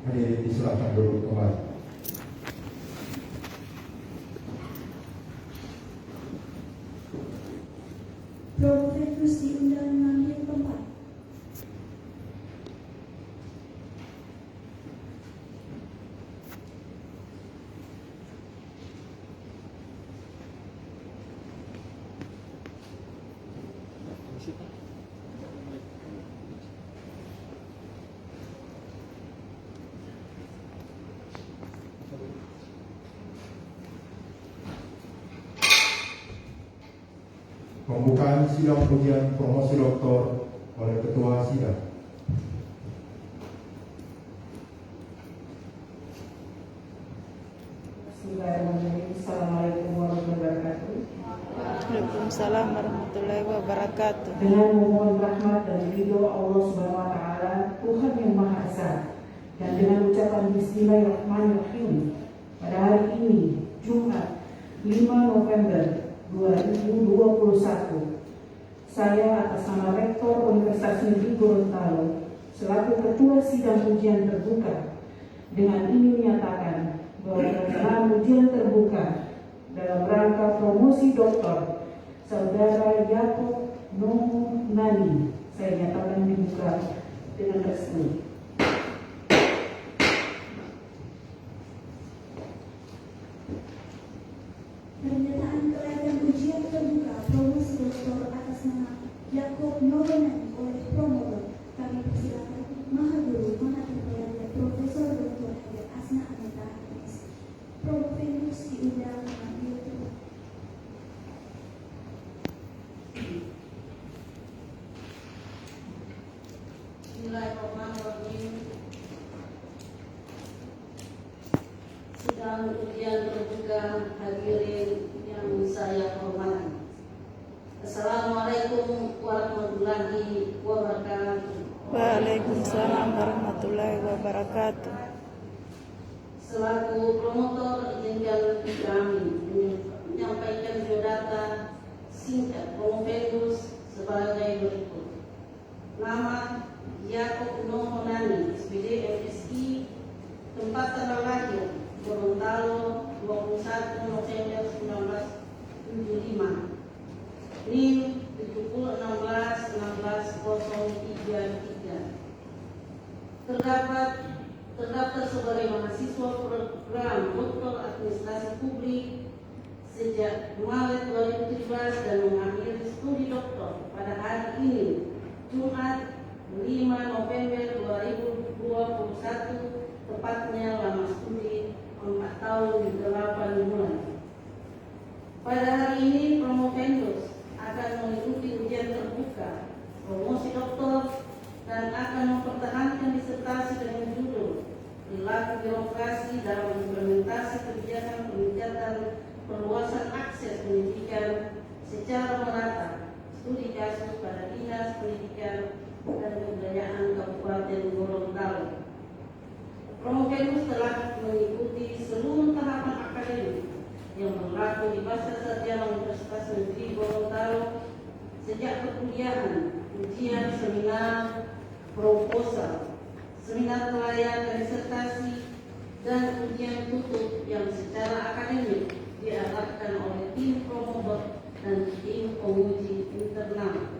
Hadirin disilakan duduk kembali. Prof. Petrus diundang mengambil tempat. Pembukaan sidang ujian promosi doktor oleh Ketua Sidang. Bismillahirrahmanirrahim. Assalamualaikum warahmatullahi wabarakatuh. Waalaikumsalam warahmatullahi wabarakatuh. Dengan memohon rahmat dan ridho Allah Subhanahu wa taala, Tuhan yang Maha Esa, dan dengan ucapan bismillahirrahmanirrahim, pada hari ini Jumat 5 November 2021, saya atas nama Rektor Universitas Negeri Gorontalo selaku Ketua Sidang Ujian Terbuka dengan ini menyatakan bahwa pelaksanaan ujian terbuka dalam rangka promosi doktor Saudara Yakob Nomo Nani saya nyatakan dibuka dengan resmi. Pernyataan kelaikan ujian terbuka promosi doktor atas nama Yakob Nomo Nani oleh promotor kami persilakan Maha Guru Maha Terpelanda Profesor Dr. Hajar Asna Aneta MS. Prof. Petrus diundang mengambil tempat. Bismillahirrahmanirrahim. Sidang ujian terbuka hadirin yang saya hormati. Assalamualaikum warahmatullahi wabarakatuh. Waalaikumsalam warahmatullahi wabarakatuh. Selaku promotor, izinkan kami menyampaikan biodata singkat Prof. Petrus sebagai berikut. Nama Yakob Nomo Nani, SPD MSI, tempat tanggal lahir Gorontalo 21 November 1975, NIM 7016163033. Terdaftar sebagai mahasiswa program Doktor Administrasi Publik sejak Maret 2017 dan mengakhiri studi doktor pada hari ini Jumat 5 November 2021, tepatnya lama studi 4 tahun 8 bulan. Pada hari ini Prof. Petrus akan mengikuti ujian terbuka promosi doktor dan akan mempertahankan disertasi dengan judul Perilaku Birokrasi dalam Implementasi Kebijakan Peningkatan Perluasan Akses Pendidikan secara merata, studi kasus pada Dinas Pendidikan dan Kebudayaan Kabupaten Gorontalo. Prof. Petrus telah mengikuti seluruh tahapan akademik yang berlaku di Pasca Sarjana Universitas Negeri Gorontalo sejak perkuliahan, ujian, seminar, proposal, seminar pelayan dan disertasi, dan ujian tutup yang secara akademik diarahkan oleh tim promotor dan tim penguji internal.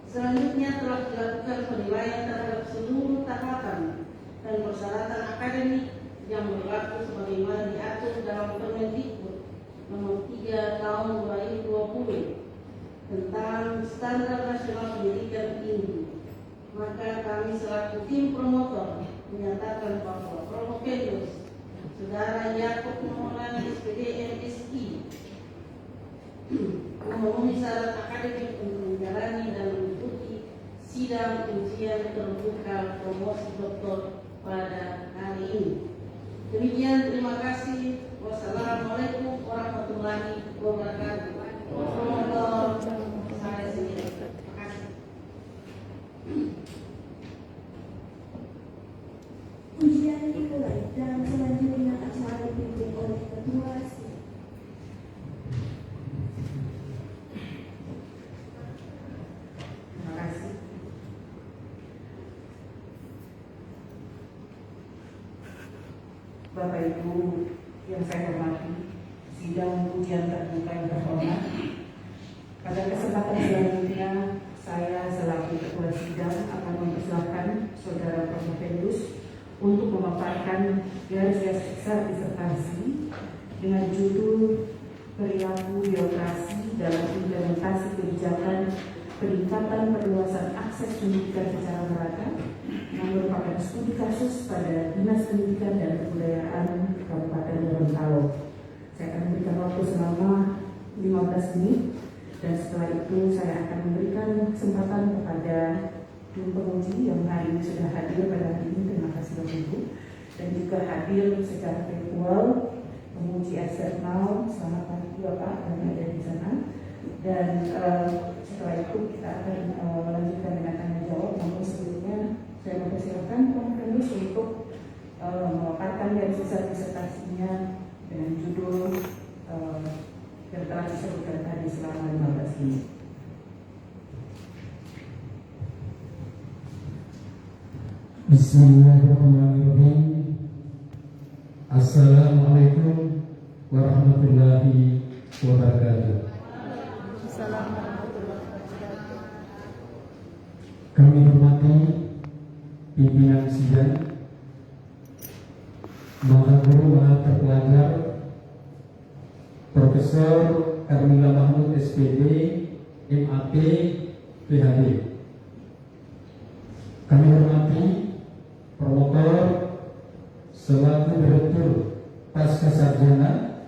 Selanjutnya telah dilakukan penilaian terhadap seluruh tahapan dan persyaratan akademik yang berlaku sebagaimana diatur dalam Permendikbud Nomor 3 Tahun 2020 tentang Standar Nasional Pendidikan Tinggi. Maka kami selaku tim promotor menyatakan bahwa Prof. Petrus Saudara Yakob Nomo Nani SPD MSI memenuhi syarat akademik untuk menjalani dan mengikuti sidang ujian terbuka promosi doktor pada hari ini. Demikian, terima kasih. Wassalamualaikum warahmatullahi wabarakatuh. Promotor saya sendiri. Terima kasih. Ujian dimulai dan selanjutnya acara dipimpin oleh Ketua Sidang. Terima kasih. Bapak Ibu yang saya hormati, sidang ujian terbuka yang terhormat. Pada kesempatan selanjutnya, saya selaku Ketua Sidang akan mempersilahkan Saudara Prof. Fendus untuk memaparkan garis-garis besar disertasi dengan judul Perilaku Birokrasi dalam Implementasi Kebijakan Peningkatan Perluasan Akses Pendidikan secara merata yang merupakan studi kasus pada Dinas Pendidikan dan Kebudayaan Kabupaten Gorontalo. Saya akan memberikan waktu selama 15 menit dan setelah itu saya akan memberikan kesempatan kepada tim penguji yang hari ini sudah hadir pada hari ini. Terima kasih Bapak Ibu, dan juga hadir secara virtual penguji eksternal. Selamat pagi Bapak yang ada di sana. Dan setelah itu kita akan melanjutkan dengan tanya jawab. Namun sebelumnya saya mempersilakan Prof. Fendus untuk memaparkan garis besar disertasinya dengan judul yang telah disebutkan tadi selama 15 menit. Bismillahirrahmanirrahim. Assalamualaikum warahmatullahi wabarakatuh. Assalamualaikum warahmatullahi wabarakatuh. Kami hormati pimpinan sidang, Maha Guru, Maha Terpelajar, Profesor Karmila Mahmud SPD, MAP, PhD. Kami hormati promotor selaku Direktur Pasca Sarjana,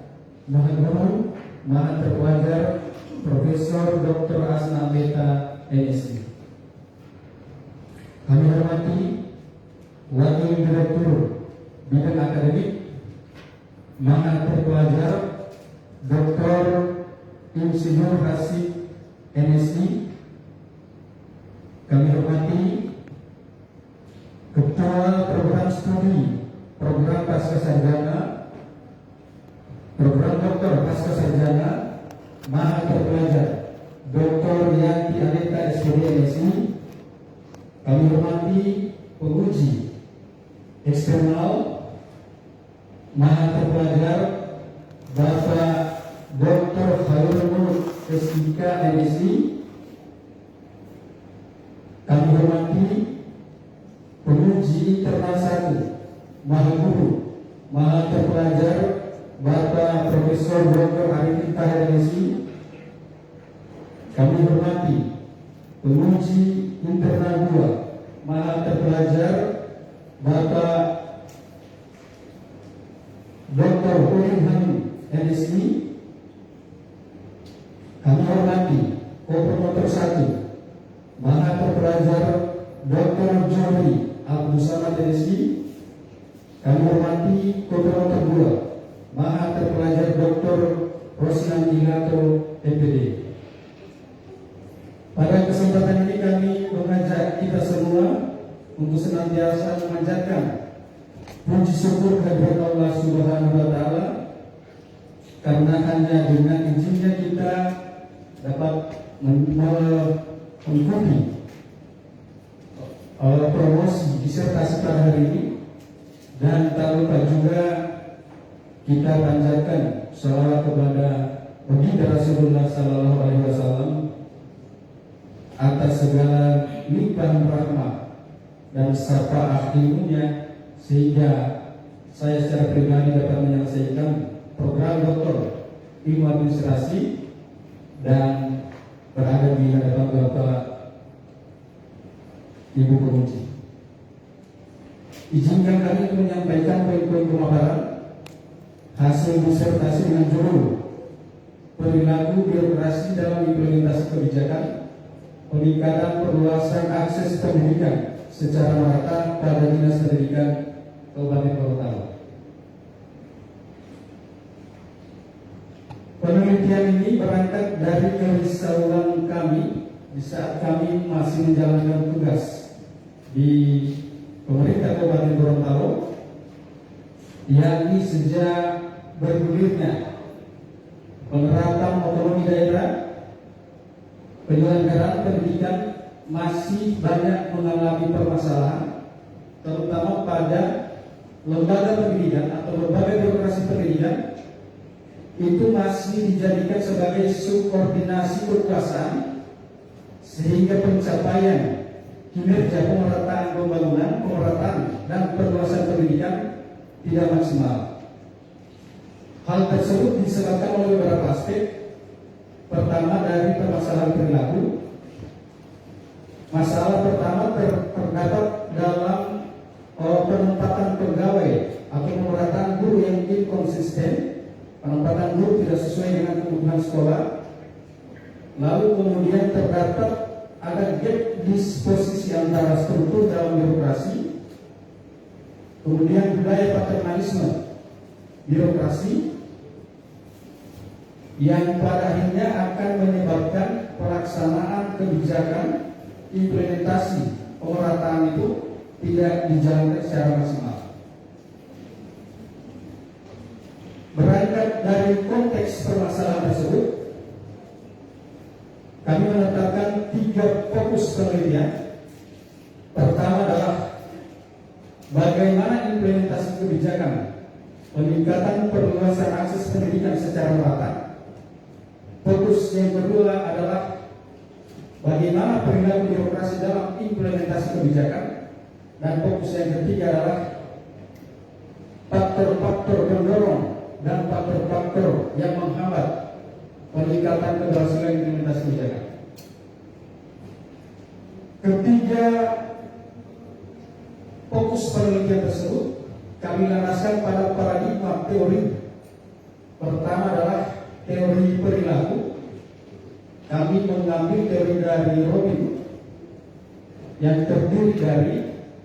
Maha Guru, Maha Terpelajar, Profesor Dr. Asna Meta, MSc. Kami hormati Wakil Direktur Bidang Akademik, Maha Terpelajar, Dr. Insinyur Hasib, MSc. Kami hormati Ketua Program Studi Program Pasca Sarjana, Program Doktor Pasca Sarjana, Maha Terpelajar, Dr. Yanti Aneta SPD, MSc. Kami hormati penguji eksternal, Maha Terpelajar, Bapak Dr. Khairul Mulk SIK, MSc. Kami hormati penguji internal 1, Maha Guru, Maha Terpelajar, Bapak Profesor Dr. Arifin Tahir, MSc. Kami hormati penguji internal 2, Maha Terpelajar, Bapak Dr. Ulin Hamid, MSc. Kami hormati Kopromotor 1, Maha Terpelajar, Dr. Jori Abdul Samad, MSc. Kami hormati Kopromotor 2, Maha Terpelajar, Dr. Roslan Ilato, MPD. Pada kesempatan ini kami mengajak kita semua untuk senantiasa memanjatkan puji syukur kehadirat Allah Subhanahu wa Ta'ala, karena hanya dengan izinnya kita dapat mengikuti promosi disertasi pada hari ini. Dan tak lupa juga kita panjatkan salawat kepada baginda Rasulullah Sallallahu Alaihi Wasallam atas segala limpahan rahmat dan syafaat ilmunya, sehingga saya secara pribadi dapat menyelesaikan program doktor ilmu administrasi dan berada di hadapan Bapak Ibu penguji. Izinkan kami untuk menyampaikan poin-poin pemaparan hasil disertasi dengan judul Perilaku Birokrasi dalam Implementasi Kebijakan Peningkatan Perluasan Akses Pendidikan secara merata pada Dinas Pendidikan Kabupaten Gorontalo. Penelitian ini berangkat dari kerisauan kami di saat kami masih menjalankan tugas di pemerintah Kabupaten Gorontalo, yakni sejak berdirinya penerapan otonomi daerah, penyelenggaraan pendidikan masih banyak mengalami permasalahan, terutama pada lembaga pendidikan atau lembaga birokrasi pendidikan itu masih dijadikan sebagai subordinasi kekuasaan, sehingga pencapaian kinerja pemerataan pembangunan, pemerataan dan perluasan pendidikan tidak maksimal. Hal tersebut disebabkan oleh beberapa aspek. Pertama, dari permasalahan perilaku. Masalah pertama terdapat dalam penempatan pegawai atau pemerataan guru yang inkonsisten. Penempatan guru tidak sesuai dengan kebutuhan sekolah. Lalu kemudian terdapat ada gap disposisi antara struktur dalam birokrasi, kemudian budaya paternalisme birokrasi yang pada akhirnya akan menyebabkan pelaksanaan kebijakan implementasi pemerataan itu tidak dijalankan secara maksimal. Berangkat dari konteks permasalahan tersebut, kami menetapkan 3 fokus penelitian. Pertama adalah bagaimana implementasi kebijakan peningkatan perluasan akses pendidikan secara merata. Fokus yang kedua adalah bagaimana perilaku birokrasi dalam implementasi kebijakan. Dan fokus yang ketiga adalah faktor-faktor pendorong dan faktor-faktor yang menghambat peningkatan keberhasilan implementasi kebijakan. Ketiga fokus penelitian tersebut kami landasan pada paradigma teori. Pertama adalah teori perilaku. Kami mengambil teori dari Robin yang terdiri dari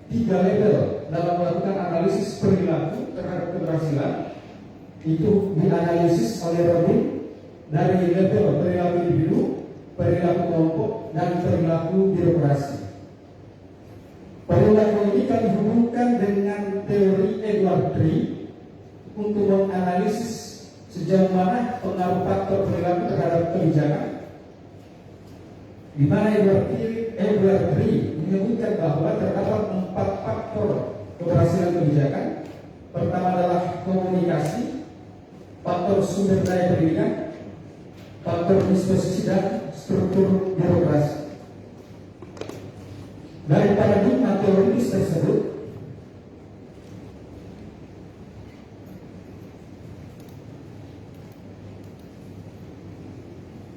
3 level dalam melakukan analisis perilaku terhadap keberhasilan. Itu dianalisis oleh Robin dari level perilaku individu, perilaku kelompok, dan perilaku birokrasi. Perilaku ini kami hubungkan dengan teori Edward Tree untuk menganalisis sejauh mana pengaruh faktor perilaku terhadap kebijakan, di mana Edward Tree menyebutkan bahwa terdapat 4 faktor keberhasilan kebijakan. Pertama adalah komunikasi, faktor sumber daya pendidikan, faktor disposisi, dan struktur birokrasi. Dari paradigma teoris tersebut,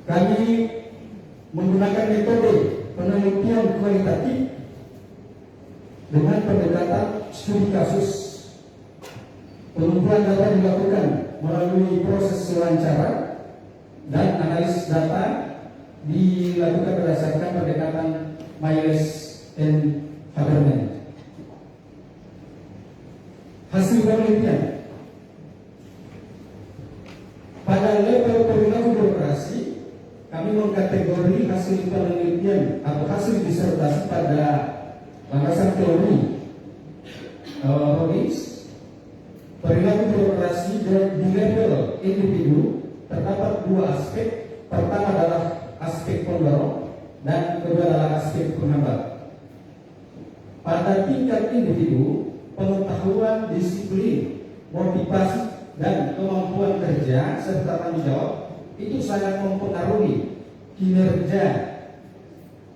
kami menggunakan metode penelitian kualitatif dengan pendekatan studi kasus. Pengumpulan data dilakukan melalui proses wawancara dan analisis data dilakukan berdasarkan pendekatan Miles dan Haberman. Hasil penelitian pada level perilaku birokrasi, kami mengkategori hasil penelitian atau hasil disertasi pada landasan teori Robbins. Perilaku birokrasi di level individu terdapat 2 aspek. Pertama adalah aspek pendorong dan kedua adalah aspek penghambat. Pada tingkat individu, pengetahuan, disiplin, motivasi, dan kemampuan kerja serta tanggung jawab itu sangat mempengaruhi kinerja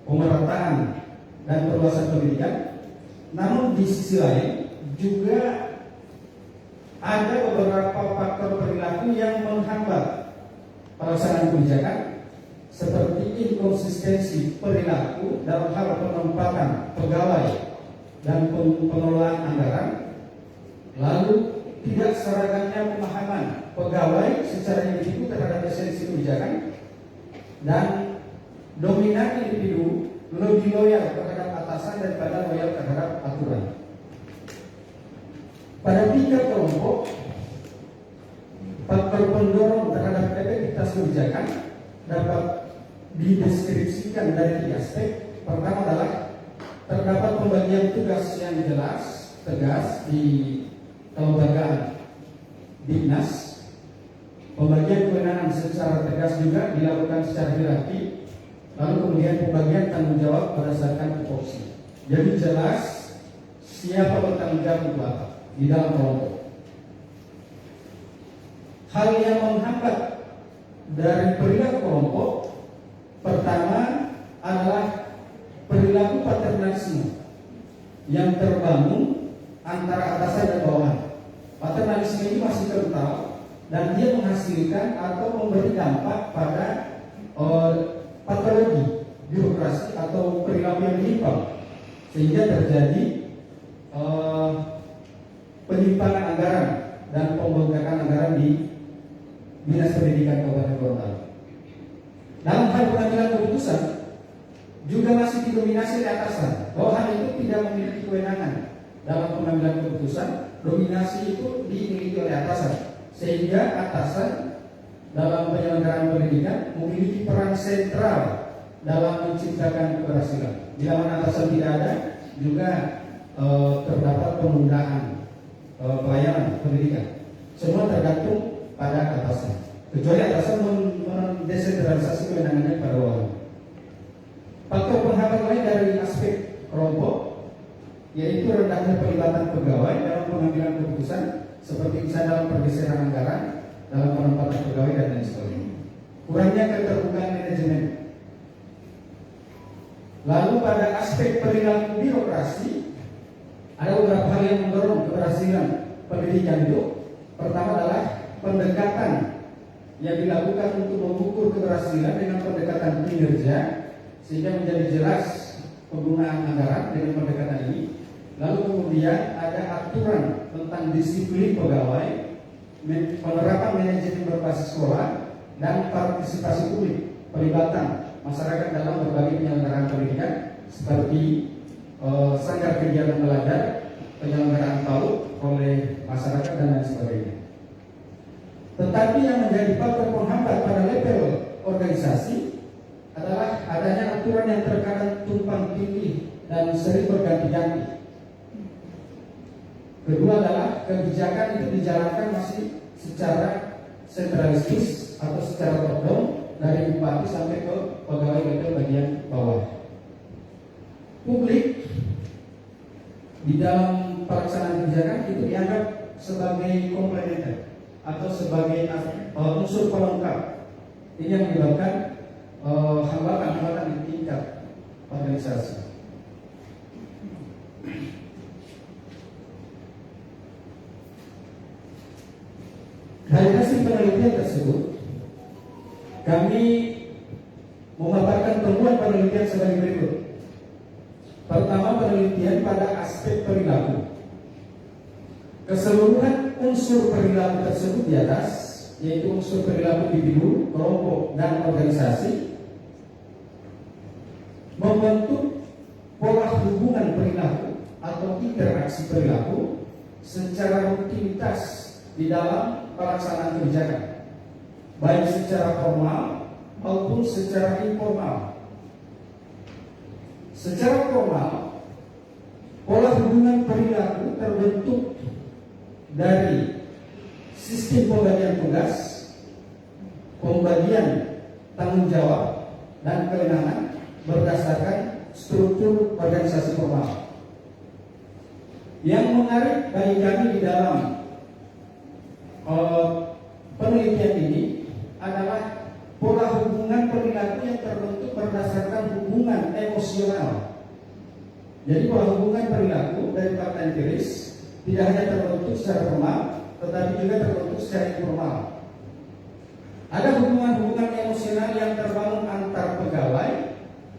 pemerataan dan perluasan pendidikan. Namun di sisi lain juga ada beberapa faktor perilaku yang menghambat pelaksanaan kebijakan, seperti inkonsistensi perilaku dalam hal penempatan pegawai dan pengelolaan anggaran, lalu tidak seragamnya pemahaman pegawai secara individu terhadap esensi kebijakan, dan dominan individu lebih loyal terhadap atasan daripada loyal terhadap aturan. Pada tingkat kelompok, faktor pendorong terhadap efektivitas kebijakan dapat dideskripsikan dari 3 aspek. Pertama adalah terdapat pembagian tugas yang jelas, tegas di kelembagaan dinas. Pembagian kewenangan secara tegas juga dilakukan secara hierarki. Lalu kemudian pembagian tanggung jawab berdasarkan tupoksi. Jadi jelas siapa bertanggung jawab untuk apa. di dalam kelompok. Hal yang menghambat dari perilaku kelompok pertama adalah perilaku paternalisme yang terbangun antara atasan dan bawahan. Paternalisme ini masih kental dan dia menghasilkan atau memberi dampak pada patologi birokrasi atau perilaku yang menyimpang, sehingga terjadi penyimpangan anggaran dan pembengkakan anggaran di Dinas Pendidikan Kabupaten Gorontalo. Dalam hal pengambilan keputusan juga masih didominasi oleh atasan. Bawahan itu tidak memiliki kewenangan dalam pengambilan keputusan. Dominasi itu dimiliki oleh atasan, sehingga atasan dalam penyelenggaraan pendidikan memiliki peran sentral dalam menciptakan keberhasilan. Bila mana atasan tidak ada, juga terdapat penundaan pelayanan pendidikan. Semua tergantung pada atasan, kecuali atasan mendesentralisasi kewenangannya pada bawahan. Faktor penghambat lain dari aspek kelompok yaitu rendahnya pelibatan pegawai dalam pengambilan keputusan, seperti misalnya dalam pergeseran anggaran, dalam penempatan pegawai dan lain sebagainya. Kurangnya keterbukaan manajemen. Lalu pada aspek perilaku birokrasi ada beberapa hal yang mendorong keberhasilan pendidikan itu. Pertama adalah pendekatan yang dilakukan untuk mengukur keberhasilan dengan pendekatan kinerja, sehingga menjadi jelas penggunaan anggaran dengan pendekatan ini. Lalu kemudian ada aturan tentang disiplin pegawai, penerapan manajemen berbasis sekolah, dan partisipasi publik, pelibatan masyarakat dalam berbagai penyelenggaraan pendidikan seperti sanggar kegiatan belajar, penyelenggaraan PAUD oleh masyarakat dan lain sebagainya. Tetapi yang menjadi faktor penghambat pada level organisasi adalah adanya aturan yang terkadang tumpang tindih dan sering berganti-ganti. Kedua adalah kebijakan itu dijalankan masih secara sentralistis atau secara top down dari bupati sampai ke pegawai level bagian bawah. Publik di dalam pelaksanaan kebijakan itu dianggap sebagai komplementer atau sebagai unsur pelengkap. Ini yang menyebabkan hambatan-hambatan di tingkat organisasi. Dari hasil penelitian tersebut, kami memaparkan temuan penelitian sebagai berikut. Pertama, penelitian pada aspek perilaku. Keseluruhan unsur perilaku tersebut di atas, yaitu unsur perilaku individu, kelompok, dan organisasi, membentuk pola hubungan perilaku atau interaksi perilaku secara rutinitas di dalam pelaksanaan kebijakan, baik secara formal maupun secara informal. Secara formal, pola hubungan perilaku terbentuk dari sistem pembagian tugas, pembagian tanggung jawab dan kewenangan berdasarkan struktur organisasi formal. Yang menarik bagi kami di dalam penelitian ini adalah pola hubungan perilaku yang terbentuk berdasarkan hubungan emosional. Jadi pola hubungan perilaku dari fakta empiris tidak hanya terbentuk secara formal, tetapi juga terbentuk secara informal. Ada hubungan-hubungan emosional yang terbangun antar pegawai,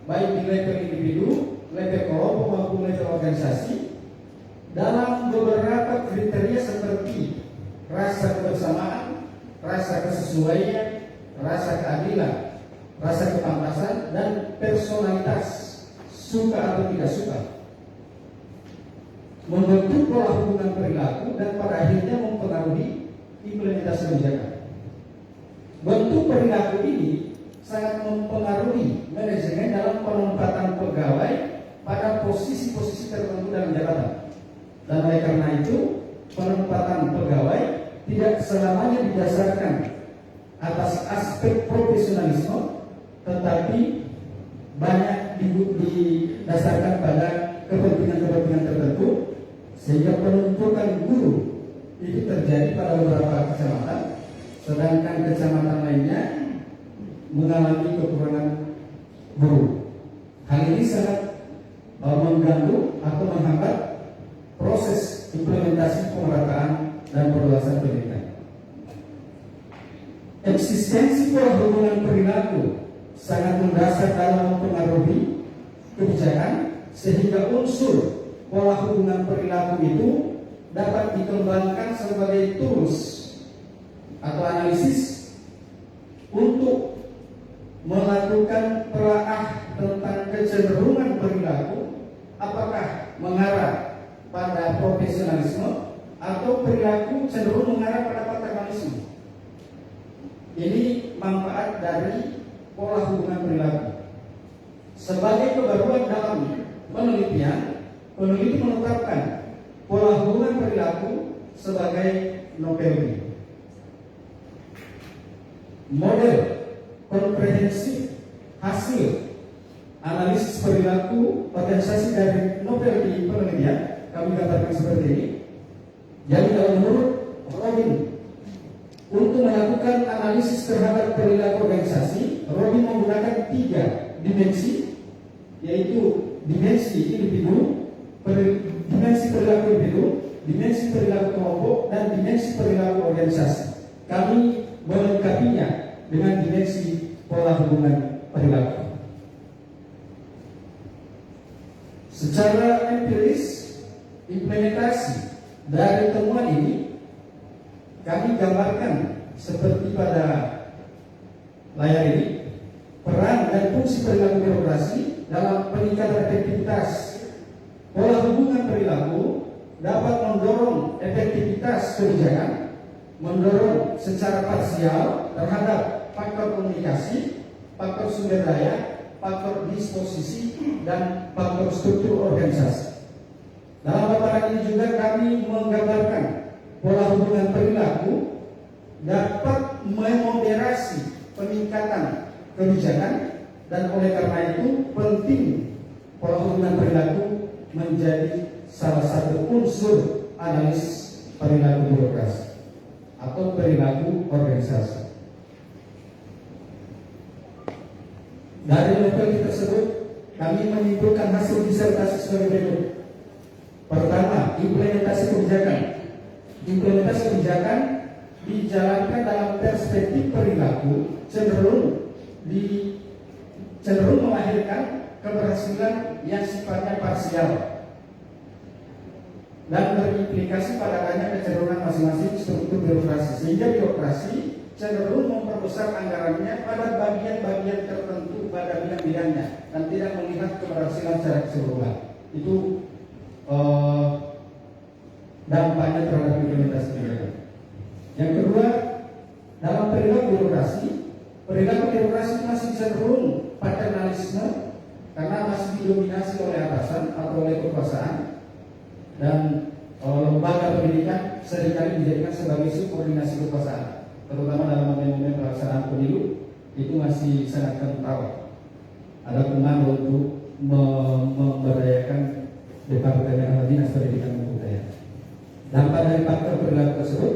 baik di level individu, level kelompok maupun level organisasi, dalam beberapa kriteria seperti rasa kebersamaan, rasa kesesuaian, rasa keadilan, rasa kepantasan, dan personalitas, suka atau tidak suka, membentuk pola hubungan perilaku dan pada akhirnya mempengaruhi implementasi kebijakan. Bentuk perilaku ini sangat mempengaruhi manajemen dalam penempatan pegawai pada posisi-posisi tertentu dalam jabatan. Dan oleh karena itu, penempatan pegawai tidak selamanya didasarkan atas aspek profesionalisme, tetapi banyak didasarkan pada kepentingan-kepentingan tertentu, sehingga penumpukan guru itu terjadi pada beberapa kecamatan, sedangkan kecamatan lainnya mengalami kekurangan guru. Hal ini sangat mengganggu atau menghambat proses implementasi pemerataan dan perluasan pendidikan. Eksistensi pola hubungan perilaku sangat mendasar dalam mempengaruhi kebijakan, sehingga unsur pola hubungan perilaku itu dapat dikembangkan sebagai tools atau analisis untuk melakukan telaah tentang kecenderungan perilaku, apakah mengarah pada profesionalisme atau perilaku cenderung mengarah pada paternalisme. Ini manfaat dari pola hubungan perilaku. Sebagai kebaruan dalam penelitian, peneliti menetapkan pola hubungan perilaku sebagai novelty. Model komprehensif hasil analisis perilaku potensiasi dari novelty penelitian kami katakan seperti ini. Jadi kalau menurut Robin, untuk melakukan analisis terhadap perilaku organisasi, Robin menggunakan 3 dimensi, yaitu dimensi individu, dimensi perilaku individu, dimensi perilaku kelompok, dan dimensi perilaku organisasi. Kami melengkapinya dengan dimensi pola hubungan perilaku. Secara empiris, implementasi dari temuan ini kami gambarkan seperti pada layar ini, peran dan fungsi perilaku birokrasi dalam peningkatan efektivitas pola hubungan perilaku dapat mendorong efektivitas kebijakan, mendorong secara parsial terhadap faktor komunikasi, faktor sumber daya, faktor disposisi, dan faktor struktur organisasi. Dalam paparan ini juga kami menggambarkan pola hubungan perilaku dapat memoderasi peningkatan kebijakan, dan oleh karena itu penting pola hubungan perilaku menjadi salah satu unsur analisis perilaku birokrasi atau perilaku organisasi. Dari novel tersebut kami menyimpulkan hasil disertasi sebagai berikut. Pertama, implementasi kebijakan. Implementasi kebijakan dijalankan dalam perspektif perilaku cenderung melahirkan keberhasilan yang sifatnya parsial dan berimplikasi pada adanya kecenderungan masing-masing struktur birokrasi, sehingga birokrasi cenderung memperbesar anggarannya pada bagian-bagian tertentu pada bidang-bidangnya dan tidak melihat keberhasilan secara keseluruhan. Itu dampaknya terhadap implementasi kebijakan. Yang kedua, dalam perilaku birokrasi masih cenderung paternalisme karena masih didominasi oleh atasan atau oleh kekuasaan, dan lembaga pendidikan seringkali dijadikan sebagai subordinasi kekuasaan, terutama dalam momen-momen pelaksanaan pemilu itu masih sangat kental. Ada komando untuk memberdayakan Departemen Dinas Pendidikan dan Kebudayaan. Dampak dari faktor perilaku tersebut,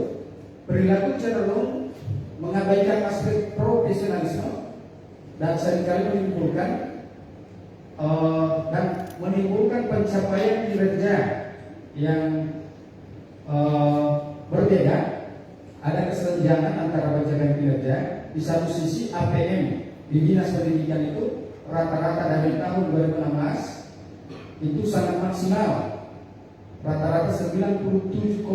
perilaku cenderung mengabaikan aspek profesionalisme dan seringkali menimbulkan pencapaian kinerja yang berbeda. Ada kesenjangan antara pencapaian kinerja. Di satu sisi APM di Dinas Pendidikan itu rata-rata dari tahun 2016 itu sangat maksimal, rata-rata 97,04%.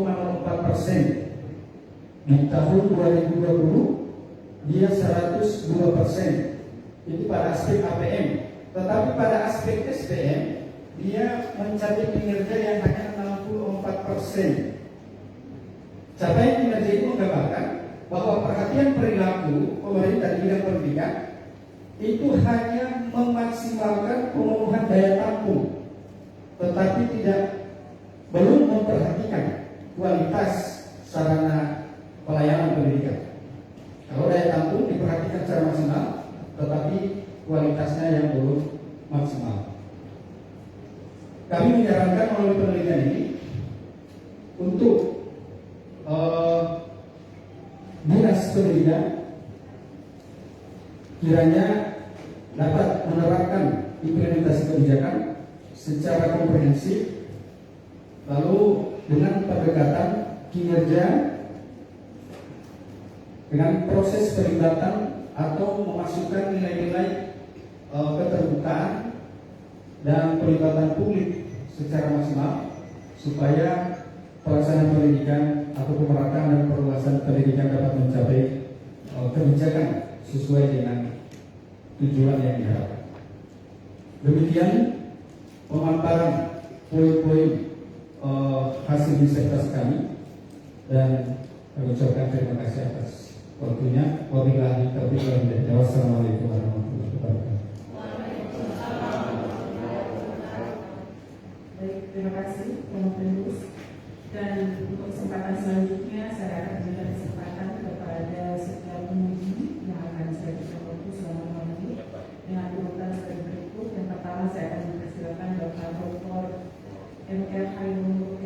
Di tahun 2020 dia 102%. Itu pada aspek APM. Tetapi pada aspek SPM dia mencapai kinerja yang hanya 64%. Capaian kinerja itu menggambarkan bahwa perhatian perilaku pemerintah di bidang pendidikan itu hanya memaksimalkan pemenuhan daya tampung, tetapi belum memperhatikan kualitas sarana pelayanan pendidikan. Kalau daya tampung diperhatikan secara maksimal, tetapi kualitasnya yang belum maksimal. Kami menyarankan melalui penelitian ini untuk dinas pendidikan kiranya dapat menerapkan implementasi kebijakan secara komprehensif, lalu dengan pendekatan kinerja, dengan proses pelibatan atau memasukkan nilai-nilai keterbukaan dan pelibatan publik secara maksimal supaya pelaksanaan pendidikan atau pemerataan dan perluasan pendidikan dapat mencapai kebijakan sesuai dengan tujuan yang diharapkan. Demikian pemaparan poin-poin hasil disertasi kami, dan kami ucapkan terima kasih atas waktunya. Wabillahi taufiq wal hidayah. Wassalamualaikum warahmatullahi wabarakatuh. Baik, terima kasih Pak Pendus. Dan untuk kesempatan selanjutnya saya akan berikan kesempatan kepada setiap penguji yang akan saya berikan waktu selama 5 menit dengan urutan sebagai berikut. Yang pertama saya akan mempersilakan Dr. MR Hairul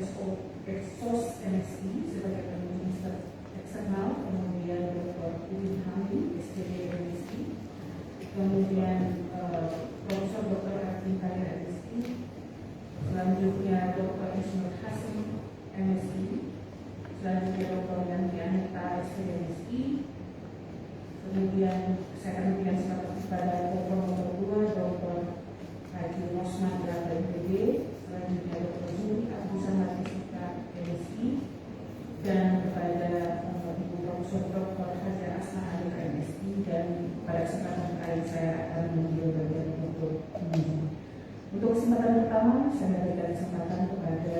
Exos MSI sebagai penguji eksternal, kemudian Dr. Udin Hamid SPD MSI, kemudian Profesor Dr. Artin Kadir MSI, selanjutnya Dr. Ismail Hasim MSI, selanjutnya Dr. Yanti Anita SPD MSI, kemudian saya akan memberikan kesempatan kepada Dr. nomor 2 Dr. Haji Rosman Grata IPB, selanjutnya Dr. Zuli Abdul Samad Fisika MSI, dan kepada Ibu Profesor Dr. Hajar Asma Alif MSI, dan pada kesempatan lain saya akan mengambil bagian untuk menguji. Untuk kesempatan pertama saya berikan kesempatan kepada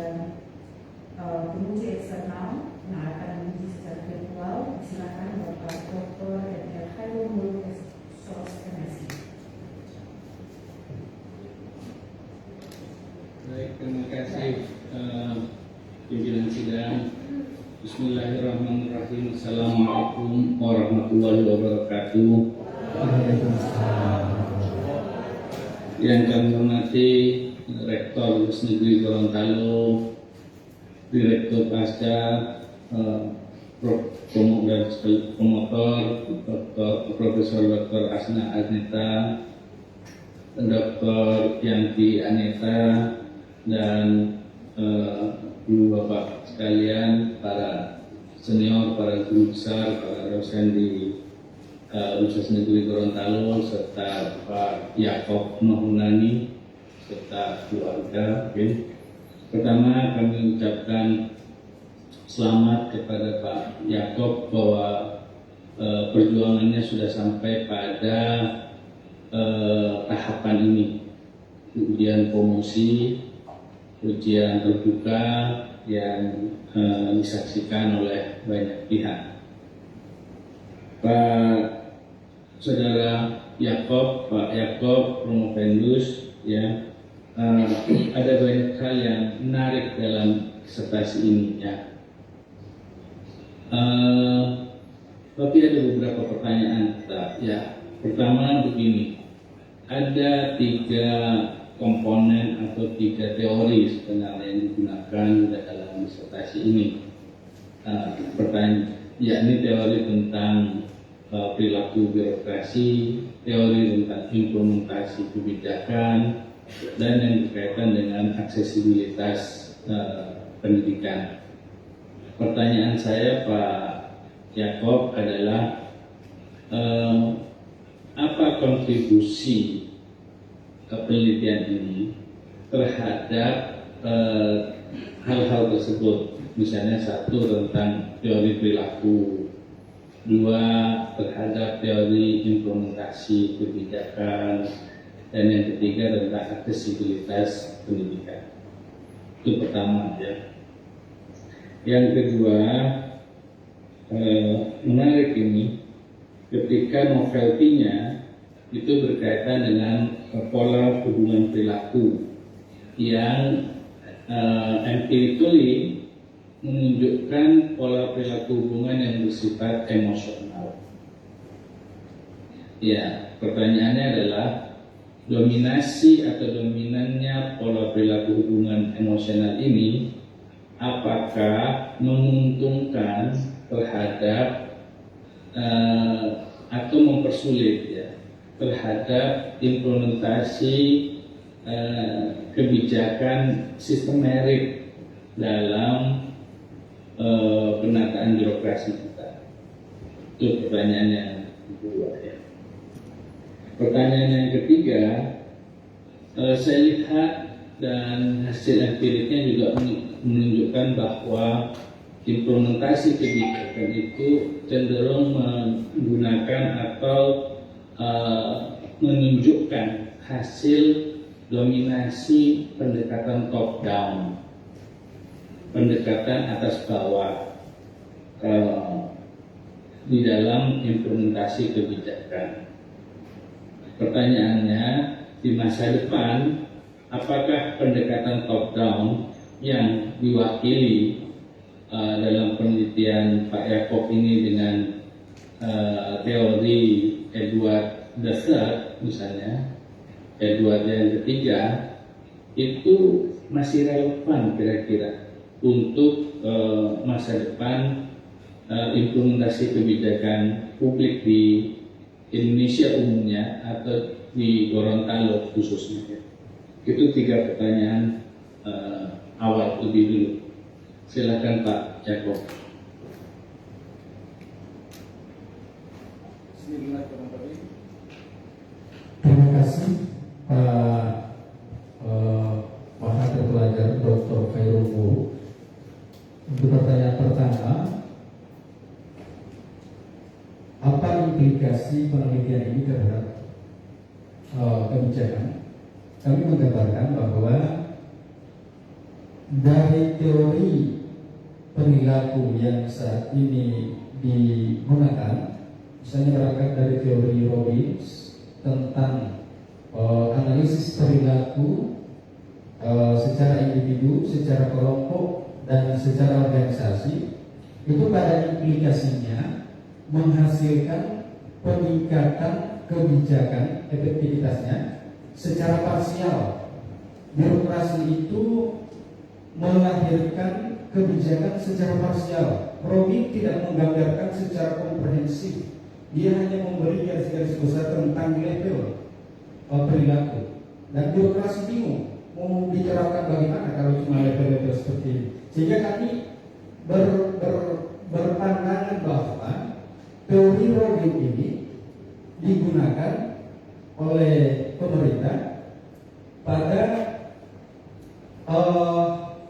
penguji eksternal yang akan menguji secara virtual. Silakan Bapak Dr. MR Hairul Exos MSI. Baik, terima kasih pimpinan sidang. Bismillahirrahmanirrahim. Assalamualaikum warahmatullahi wabarakatuh. Yang kami hormati Rektor Negeri Gorontalo, Direktur Pasca, Promotor, Profesor Dr. Asna Anita, Dr. Yanti Anita, dan ibu bapak sekalian, para senior, para guru besar, para dosen di Universitas Negeri Gorontalo, serta Pak Yakob Mahunani, serta keluarga. Pertama kami ucapkan selamat kepada Pak Yakob bahwa perjuangannya sudah sampai pada tahapan ini, ujian promosi, ujian terbuka yang disaksikan oleh banyak pihak. Pak Saudara Yakob, Pak Yakob Promovendus, ya, ada banyak hal yang menarik dalam disertasi ini, ya. Tapi ada beberapa pertanyaan, ya. Pertama begini, ada 3 komponen atau 3 teori sebenarnya yang digunakan dalam disertasi ini. Pertanyaan, yakni teori tentang perilaku birokrasi, teori tentang implementasi kebijakan, dan yang berkaitan dengan aksesibilitas pendidikan. Pertanyaan saya, Pak Yakob, adalah apa kontribusi penelitian ini terhadap hal-hal tersebut? Misalnya 1 tentang teori perilaku, 2 terhadap teori implementasi kebijakan, dan yang ketiga tentang aksesibilitas pendidikan. Itu pertama, ya. Yang kedua, menarik ini ketika novelty-nya itu berkaitan dengan pola hubungan perilaku yang empirically menunjukkan pola perilaku hubungan yang bersifat emosional. Ya, pertanyaannya adalah dominasi atau dominannya pola perilaku hubungan emosional ini apakah menguntungkan terhadap atau mempersulit ya terhadap implementasi kebijakan sistem merit dalam penataan birokrasi kita. Itu pertanyaan yang kedua ya. Pertanyaan yang ketiga, saya lihat dan hasil empiriknya juga menunjukkan bahwa implementasi kebijakan itu cenderung menggunakan atau menunjukkan hasil dominasi pendekatan top down, pendekatan atas bawah di dalam implementasi kebijakan. Pertanyaannya, di masa depan apakah pendekatan top down yang diwakili dalam penelitian Pak Yakob ini dengan teori Edward III misalnya, Edward yang ketiga, itu masih relevan kira-kira untuk masa depan implementasi kebijakan publik di Indonesia umumnya atau di Gorontalo khususnya. Itu 3 pertanyaan awal lebih dulu. Silakan Pak Yakob. Terima kasih Pak Wakil Pelajar Dr. Khairul Buhu. Untuk pertanyaan pertama, apa implikasi penelitian ini terhadap kebijakan? Kami menggambarkan bahwa dari teori perilaku yang saat ini digunakan, misalnya berangkat dari teori Robbins tentang analisis perilaku secara individu, secara kelompok, dan secara organisasi, itu pada implikasinya menghasilkan peningkatan kebijakan efektivitasnya secara parsial. Birokrasi itu melahirkan kebijakan secara parsial. Robbins tidak menggambarkan secara komprehensif. Dia hanya memberi garis-garis besar tentang level perilaku. Dan birokrasi bingung mau diterapkan bagaimana kalau cuma level-level seperti ini. Sehingga kami berpandangan bahwa teori Robbins ini digunakan oleh pemerintah pada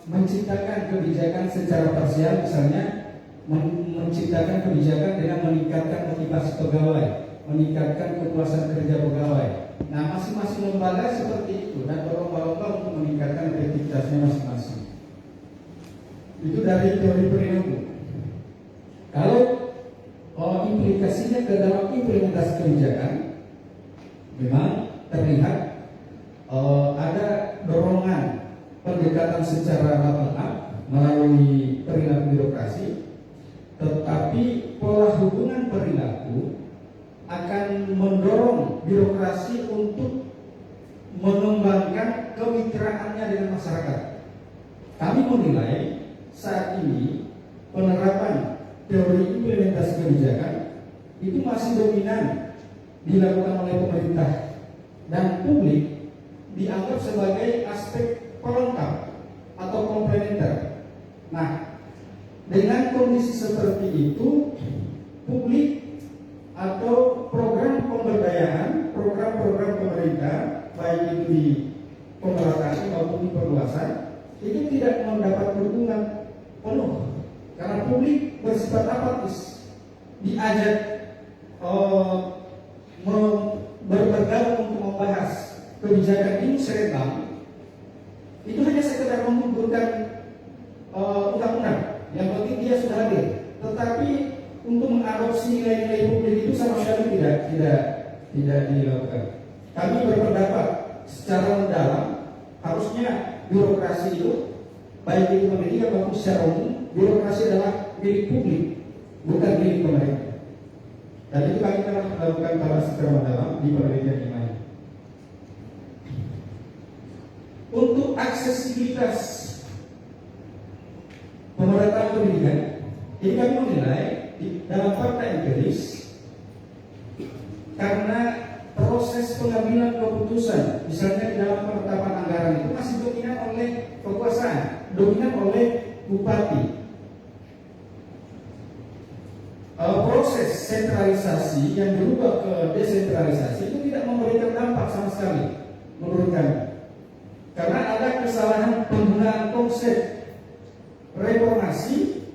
menciptakan kebijakan secara parsial, misalnya menciptakan kebijakan dengan meningkatkan motivasi pegawai, meningkatkan kepuasan kerja pegawai. Nah, masing-masing lembaga seperti itu dan berlomba-lomba untuk meningkatkan efektivitasnya masing-masing. Itu dari teori perilaku. Kalau implikasinya ke dalam implementasi kebijakan, memang terlihat ada dorongan pendekatan secara bottom-up melalui perilaku birokrasi, tetapi pola hubungan perilaku akan mendorong birokrasi untuk mengembangkan kemitraannya dengan masyarakat. Kami menilai saat ini penerapan teori implementasi kebijakan itu masih dominan dilakukan oleh pemerintah dan publik dianggap sebagai aspek pelengkap atau komplementer. Nah, dengan kondisi seperti itu, publik atau program pemberdayaan, program-program pemerintah, baik itu di pemerataan maupun di perluasan, itu tidak mendapat dukungan penuh karena publik bersifat apatis, diajak bergabung untuk membahas kebijakan ini serempak, itu hanya sekedar mengumpulkan undang-undang yang penting dia sudah hadir, tetapi untuk mengadopsi nilai-nilai publik itu sama sekali tidak dilakukan. Kami berpendapat secara mendalam harusnya birokrasi itu baik itu pendidikan maupun secara umum, birokrasi adalah milik publik, bukan milik pemerintah. Dan itu kami telah melakukan bahas secara mendalam di penelitian ini. Untuk aksesibilitas pemerataan pendidikan. Jadi kami menilai dalam fakta empiris, karena proses pengambilan keputusan, misalnya di dalam penetapan anggaran itu masih dominan oleh kekuasaan, dominan oleh bupati. Proses sentralisasi yang berubah ke desentralisasi itu tidak memberikan dampak sama sekali menurut kami, karena ada kesalahan penggunaan konsep reformasi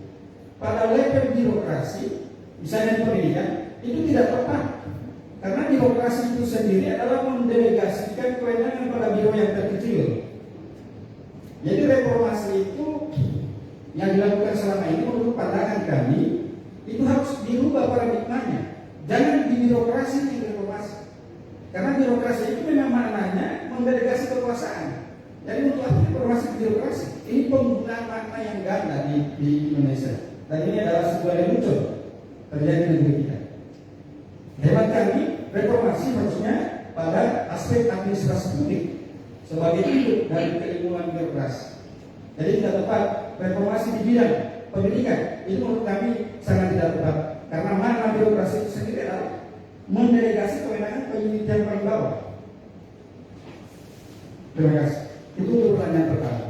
pada level birokrasi, misalnya di pendidikan, itu tidak tepat. Karena birokrasi itu sendiri adalah mendelegasikan kewenangan pada biro yang terkecil. Jadi reformasi itu yang dilakukan selama ini menurut pandangan kami itu harus dirubah paradigmanya. Jangan di birokrasi yang reformasi. Karena birokrasi itu memang maknanya mendelegasi kekuasaan. Jadi untuk apa reformasi birokrasi? Ini penggunaan makna yang ganda di Indonesia. Dan ini adalah sebuah yang muncul terjadi di negeri kita. Hemat kami, reformasi harusnya pada aspek administrasi publik sebagai induk dari keilmuan birokrasi. Jadi tidak tepat reformasi di bidang pendidikan. Itu menurut kami sangat tidak tepat, karena makna birokrasi itu sendiri adalah mendelegasi kewenangan penyidik yang paling bawah. Terima kasih. Itu untuk pertanyaan pertama.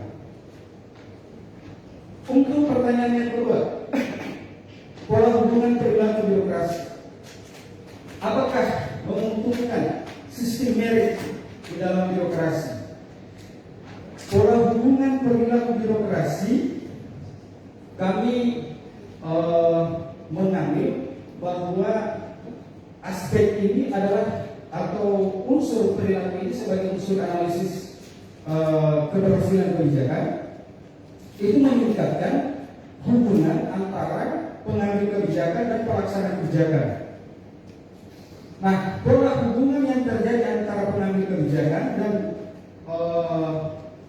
Untuk pertanyaan yang kedua, pola hubungan perilaku birokrasi. Apakah menguntungkan sistem merit di dalam birokrasi? Pola hubungan perilaku birokrasi kami mengambil bahwa aspek ini adalah atau unsur perilaku ini sebagai unsur analisis keberhasilan kebijakan, itu meningkatkan hubungan antara pengambil kebijakan dan pelaksana kebijakan. Nah, pola hubungan yang terjadi antara pengambil kebijakan dan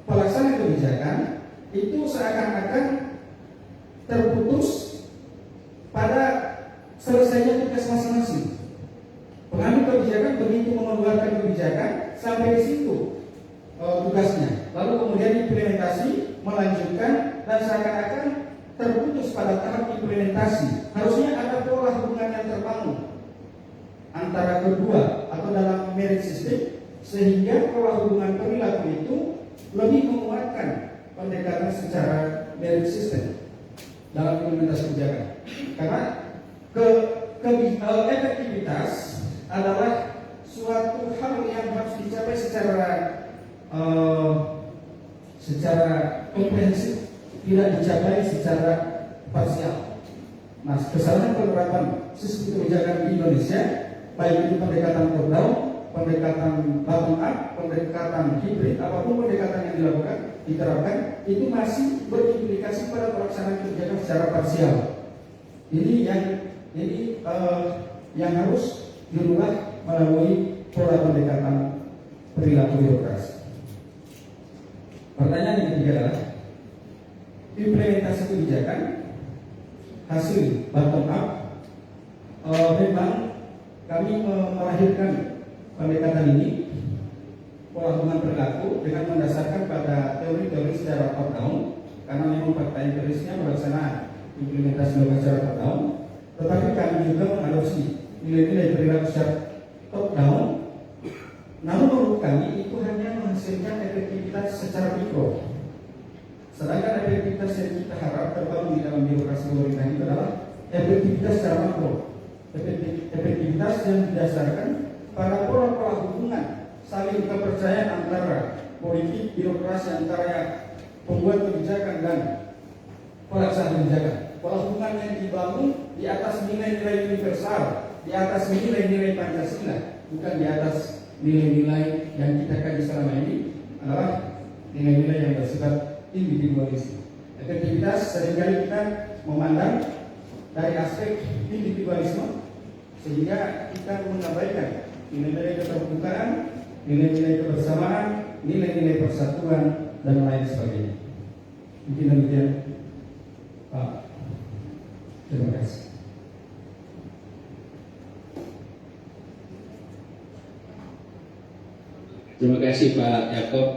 pelaksana kebijakan itu seakan-akan terputus pada selesainya tugas masing-masing. Pengambil kebijakan begitu mengeluarkan kebijakan sampai di situ tugasnya, lalu kemudian implementasi, melanjutkan, dan seakan-akan terputus pada tahap implementasi. Harusnya ada pola hubungan yang terbangun antara kedua atau dalam merit system, sehingga pola hubungan perilaku itu lebih menguatkan pendekatan secara merit system dalam implementasi kebijakan. Karena efektivitas adalah suatu hal yang harus dicapai secara komprehensif, tidak dicapai secara parsial. Nah, kesalahan penerapan sistem kebijakan di Indonesia, baik itu pendekatan top down, pendekatan bottom up, pendekatan hybrid, apapun pendekatan yang diterapkan, itu masih berimplikasi pada pelaksanaan kebijakan secara parsial. Ini yang harus dirubah melalui pola pendekatan perilaku birokrasi. Pertanyaan yang ketiga adalah implementasi kebijakan hasil bottom up. Memang kami melahirkan pendekatan ini, pola hubungan perilaku, dengan mendasarkan pada teori-teori secara top down, karena memang fakta empirisnya pelaksanaan implementasi secara top down. Tetapi kami juga mengadopsi nilai-nilai perilaku secara top down. Namun menurut kami itu hanya menghasilkan efektivitas secara mikro. Sedangkan efektivitas yang kita harap terbangun di dalam birokrasi pemerintah itu adalah efektivitas secara makro. Efektivitas yang didasarkan pada pola-pola hubungan saling kepercayaan antara politik, birokrasi, antara pembuat kebijakan dan pelaksana kebijakan. Pola hubungan yang dibangun di atas nilai-nilai universal, di atas nilai-nilai Pancasila, bukan di atas nilai-nilai yang kita kaji selama ini adalah nilai-nilai yang bersifat individualisme. Efektivitas seringkali kita memandang dari aspek individualisme, sehingga kita mengabaikan nilai-nilai keterbukaan, nilai-nilai kebersamaan, nilai-nilai persatuan, dan lain sebagainya. Mungkin demikian, Pak. Terima kasih. Terima kasih Pak Yakob.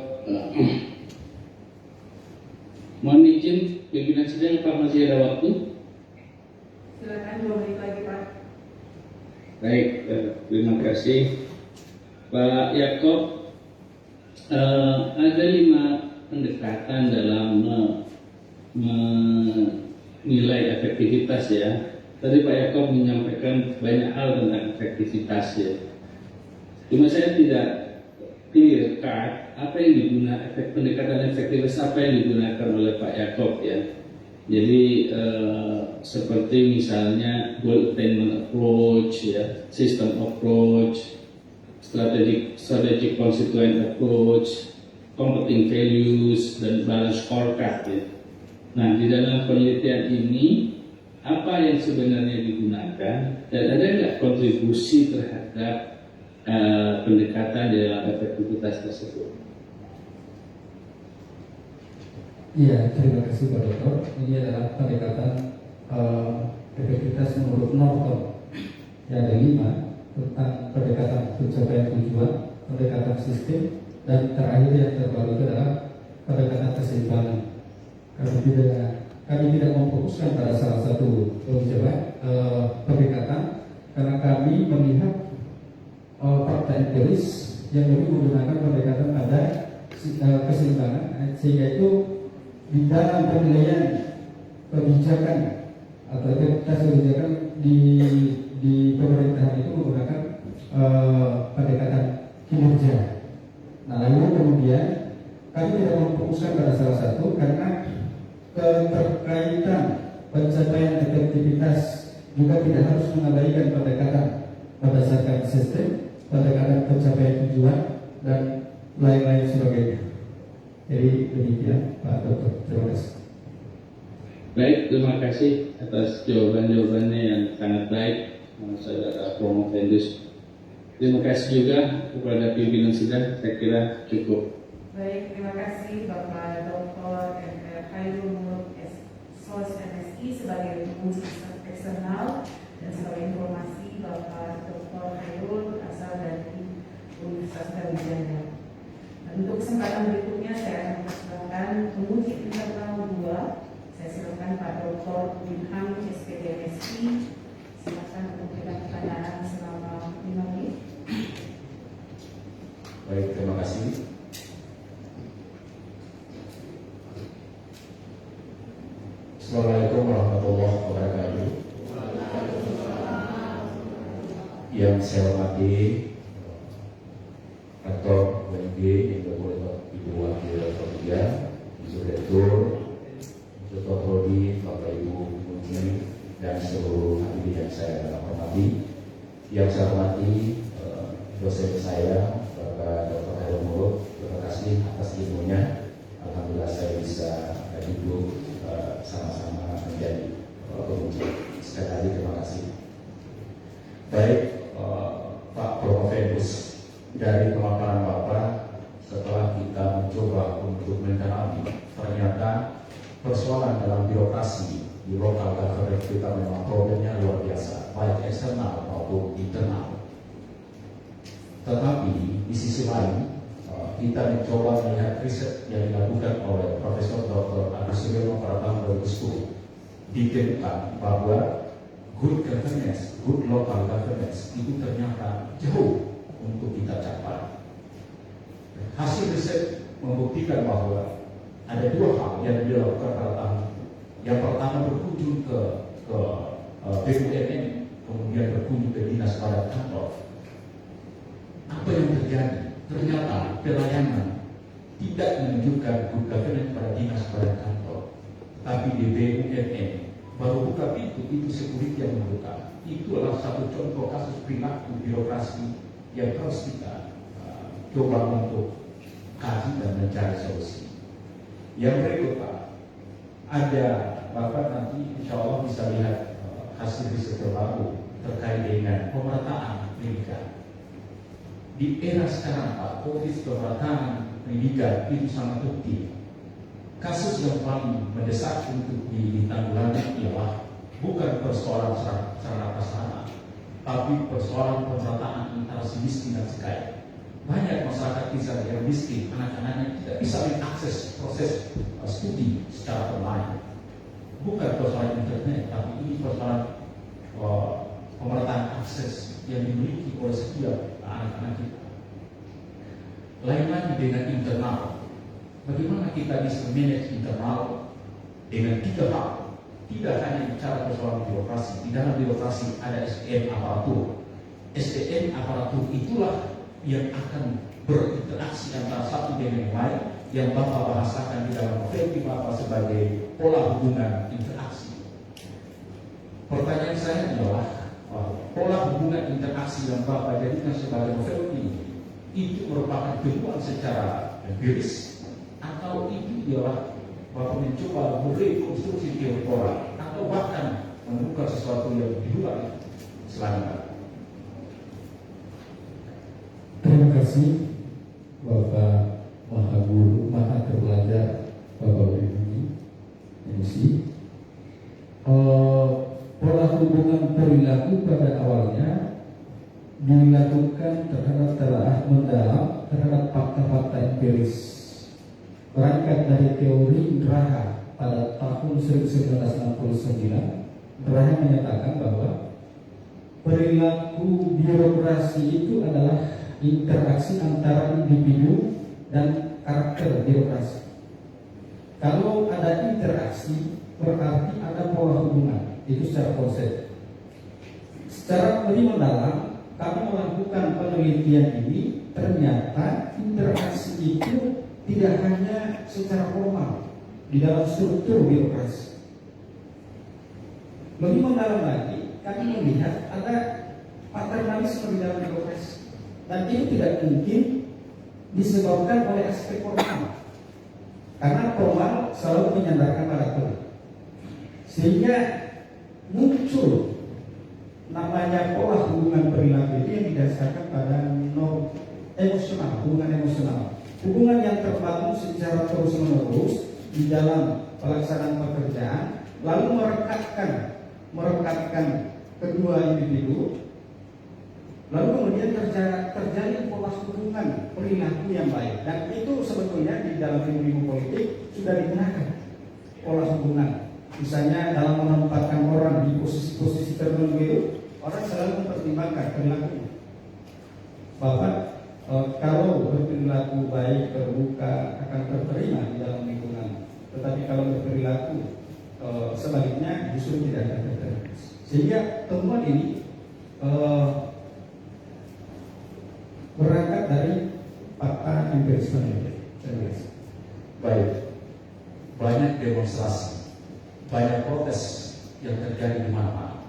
Mohon izin pimpinan sidang, Pak, masih ada waktu? Silakan 2 menit lagi, Pak. Baik, terima kasih Pak Yakob. Ada 5 pendekatan dalam menilai efektivitas ya. Tadi Pak Yakob menyampaikan banyak hal tentang efektivitas ya. Cuma saya tidak clear cut apa yang digunakan, pendekatan efektivitas apa yang digunakan oleh Pak Yakob ya. Jadi seperti misalnya goal attainment approach ya, system approach, strategic constituent approach, competing values, dan balance scorecard ya. Nah, di dalam penelitian ini apa yang sebenarnya digunakan dan ada nggak kontribusi terhadap pendekatan di dalam efektivitas tersebut? Iya, terima kasih Pak Dokter. Ini adalah pendekatan efektivitas menurut Norton yang ada 5 tentang pendekatan pencapaian tujuan, pendekatan sistem, dan terakhir yang terbaru adalah pendekatan keseimbangan. Kami tidak memfokuskan pada salah satu pendekatan karena kami melihat fakta empiris yang lebih menggunakan pendekatan pada keseimbangan, sehingga itu di dalam penilaian kebijakan atau efektivitas kebijakan di pemerintahan itu menggunakan pendekatan kinerja. Nah, lalu kemudian kami tidak memfokuskan pada salah satu karena keterkaitan pencapaian efektivitas juga tidak harus mengabaikan pendekatan berdasarkan sistem, pendekatan pencapaian tujuan, dan lain-lain sebagainya. Jadi demikian Pak Dokter, terima kasih. Baik, terima kasih atas jawaban-jawabannya yang sangat baik, Saudara Promovendus. Terima kasih juga kepada pimpinan sidang, saya kira cukup. Baik, terima kasih Bapak Dr. Khairul Muluk SOS MSI sebagai penguji eksternal, dan sebagai informasi Bapak Dr. Khairul asal dari Universitas Brawijaya. Untuk kesempatan berikutnya saya akan mempersilakan penguji internal 2. Saya silakan Pak Dr. Wilham SPT MSI. Silakan untuk memberikan pertanyaan selama 5 menit. Baik, terima kasih. Assalamualaikum warahmatullahi wabarakatuh. Yang saya hormati Rektor UNB yang berpuluh Ibu Wakil Rektor 3, Ibu Direktur, Dr. Prodi, Bapak Ibu Menteri, dan seluruh hadirin yang saya hormati. Yang saya hormati dosen saya, Bapak Dr. Khairul Muluk. Terima kasih atas ilmunya. Alhamdulillah saya bisa duduk sama-sama menjadi penguji. Sekali lagi terima kasih. Baik, Pak Promovendus, dari pemaparan Bapak, setelah kita mencoba untuk mendalami, ternyata persoalan dalam birokrasi di lokal government kita memang problemnya luar biasa, baik eksternal maupun internal. Tetapi di sisi lain, kita mencoba melihat riset yang dilakukan oleh Profesor Dr. Agus Suryono pada tahun 2010 ditemukan bahwa good governance, good local governance itu ternyata jauh untuk kita capai. Hasil riset membuktikan bahwa ada 2 hal yang dilakukan pada tahun. Yang pertama berkunjung ke BUMN, kemudian berkunjung ke dinas badan kantor. Apa yang terjadi? Ternyata pelayanan tidak menunjukkan good governance pada dinas badan kantor, tapi di BUMN baru buka pintu, itu security yang membuka. Itu adalah satu contoh kasus perilaku birokrasi yang harus kita coba untuk kaji dan mencari solusi. Yang berikut Pak, ada Bapak nanti insya Allah bisa lihat hasil riset terbaru terkait dengan pemerataan pendidikan. Di era sekarang Pak, COVID pemerataan pendidikan itu sangat penting. Kasus yang paling mendesak untuk ditanggulangi ialah bukan persoalan sarana prasarana, tapi persoalan pemerataan antara si miskin dan si kaya. Banyak masyarakat kita yang miskin, anak-anaknya tidak bisa mengakses proses studi secara online. bukan persoalan internet, tapi ini persoalan pemerataan akses yang dimiliki oleh setiap anak-anak kita. Lain lagi dengan internal. Bagaimana kita bisa manage internal dengan 3 hal? Tidak hanya bicara persoalan birokrasi. Di dalam birokrasi ada SDM aparatur. SDM aparatur itulah yang akan berinteraksi antara satu dengan yang lain, yang Bapak bahasakan di dalam novel Bapak sebagai pola hubungan interaksi. Pertanyaan saya adalah, pola hubungan interaksi yang Bapak jadikan sebagai novel ini itu merupakan temuan secara empiris, atau itu ialah Bapak mencoba merekonstruksi teori pola, atau bahkan menemukan sesuatu yang di luar itu? Selamat. Terima kasih Bapak Maha Guru, Maha Terpelajar, Bapak Widi MC. Pola hubungan perilaku pada awalnya dilakukan terhadap telah mendalam terhadap fakta-fakta empiris. Berangkat dari teori Graha pada tahun 1969, Graha menyatakan bahwa perilaku birokrasi itu adalah interaksi antara individu dan karakter birokrasi. Kalau ada interaksi, berarti ada pola hubungan. Itu secara konsep. Secara lebih mendalam, kami melakukan penelitian ini, ternyata interaksi itu tidak hanya secara formal di dalam struktur birokrasi. Lebih mendalam lagi, kami melihat ada paternalisme di dalam birokrasi, dan itu tidak mungkin disebabkan oleh aspek formal, karena formal selalu menyandarkan pada aturan, sehingga muncul namanya pola hubungan perilaku itu yang didasarkan pada norm emosional, hubungan emosional, hubungan yang terbangun secara terus-menerus di dalam pelaksanaan pekerjaan, lalu merekatkan kedua individu, lalu kemudian terjadi pola hubungan perilaku yang baik. Dan itu sebetulnya di dalam ilmu politik sudah digunakan pola hubungan. Misalnya dalam menempatkan orang di posisi-posisi tertentu itu, orang selalu mempertimbangkan perilakunya. Bapak kalau berperilaku baik, terbuka, akan terterima di dalam lingkungan. Tetapi kalau berperilaku sebaliknya justru tidak akan terterima. Sehingga temuan ini berangkat dari fakta empiris. Baik, banyak demonstrasi, banyak protes yang terjadi di mana-mana.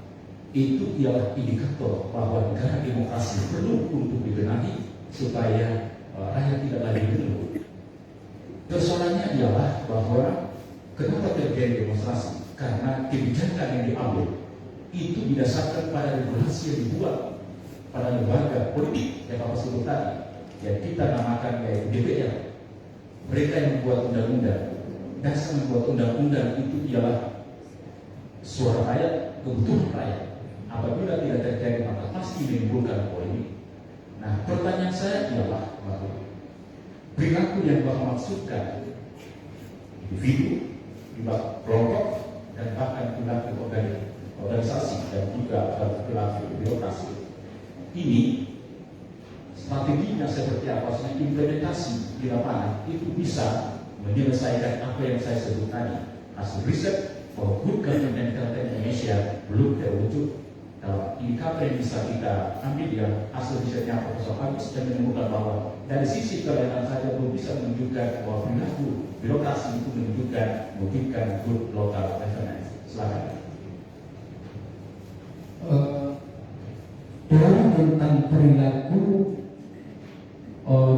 Itu ialah indikator bahwa negara demokrasi perlu untuk dibenahi supaya rakyat tidak lagi mengeluh. Persoalannya ialah bahwa kenapa terjadi demonstrasi? Karena kebijakan yang diambil itu didasarkan pada regulasi yang dibuat pada lembaga politik yang Bapak sebut tadi, yang kita namakan yaitu DPR. Mereka yang membuat undang-undang. Dasar membuat undang-undang itu ialah suara rakyat, kebutuhan rakyat. Apabila tidak terjadi maka pasti menimbulkan polemik. Nah, pertanyaan saya ialah bahwa perilaku yang Bapak maksudkan individu, kelompok, dan bahkan perilaku organisasi dan juga perilaku birokrasi ini strateginya seperti apa? Implementasi di lapangan itu bisa menyelesaikan apa yang saya sebut tadi. Hasil riset bahwa good government Indonesia belum terwujud. Indikator yang bisa kita ambil ya hasil risetnya Profesor Agus dan menemukan bahwa dari sisi kelainan saja belum bisa menunjukkan bahwa perilaku birokrasi itu menunjukkan mewujudkan good local governance. Silakan. Teori tentang perilaku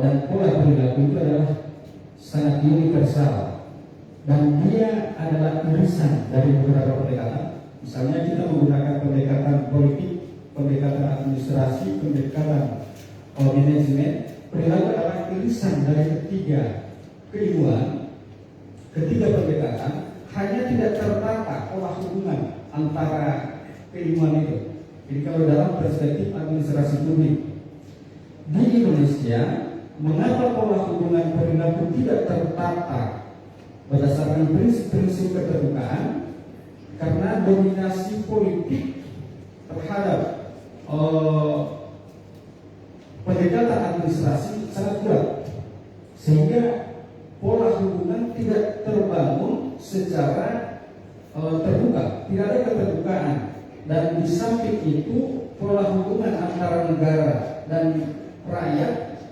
dan pola perilaku itu adalah sangat universal dan dia adalah irisan dari beberapa pendekatan. Misalnya kita menggunakan pendekatan politik, pendekatan administrasi, pendekatan manajemen. Perilaku adalah irisan dari ketiga keilmuan, ketiga pendekatan, hanya tidak tertata pola hubungan antara keilmuan itu. Jadi kalau dalam perspektif administrasi publik di Indonesia, mengapa pola hubungan perilaku tidak tertata berdasarkan prinsip-prinsip keterbukaan, karena dominasi politik terhadap pendekatan administrasi sangat kuat, sehingga pola hubungan tidak terbangun secara terbuka, tidak ada keterbukaan. Dan di samping itu pola hubungan antara negara dan rakyat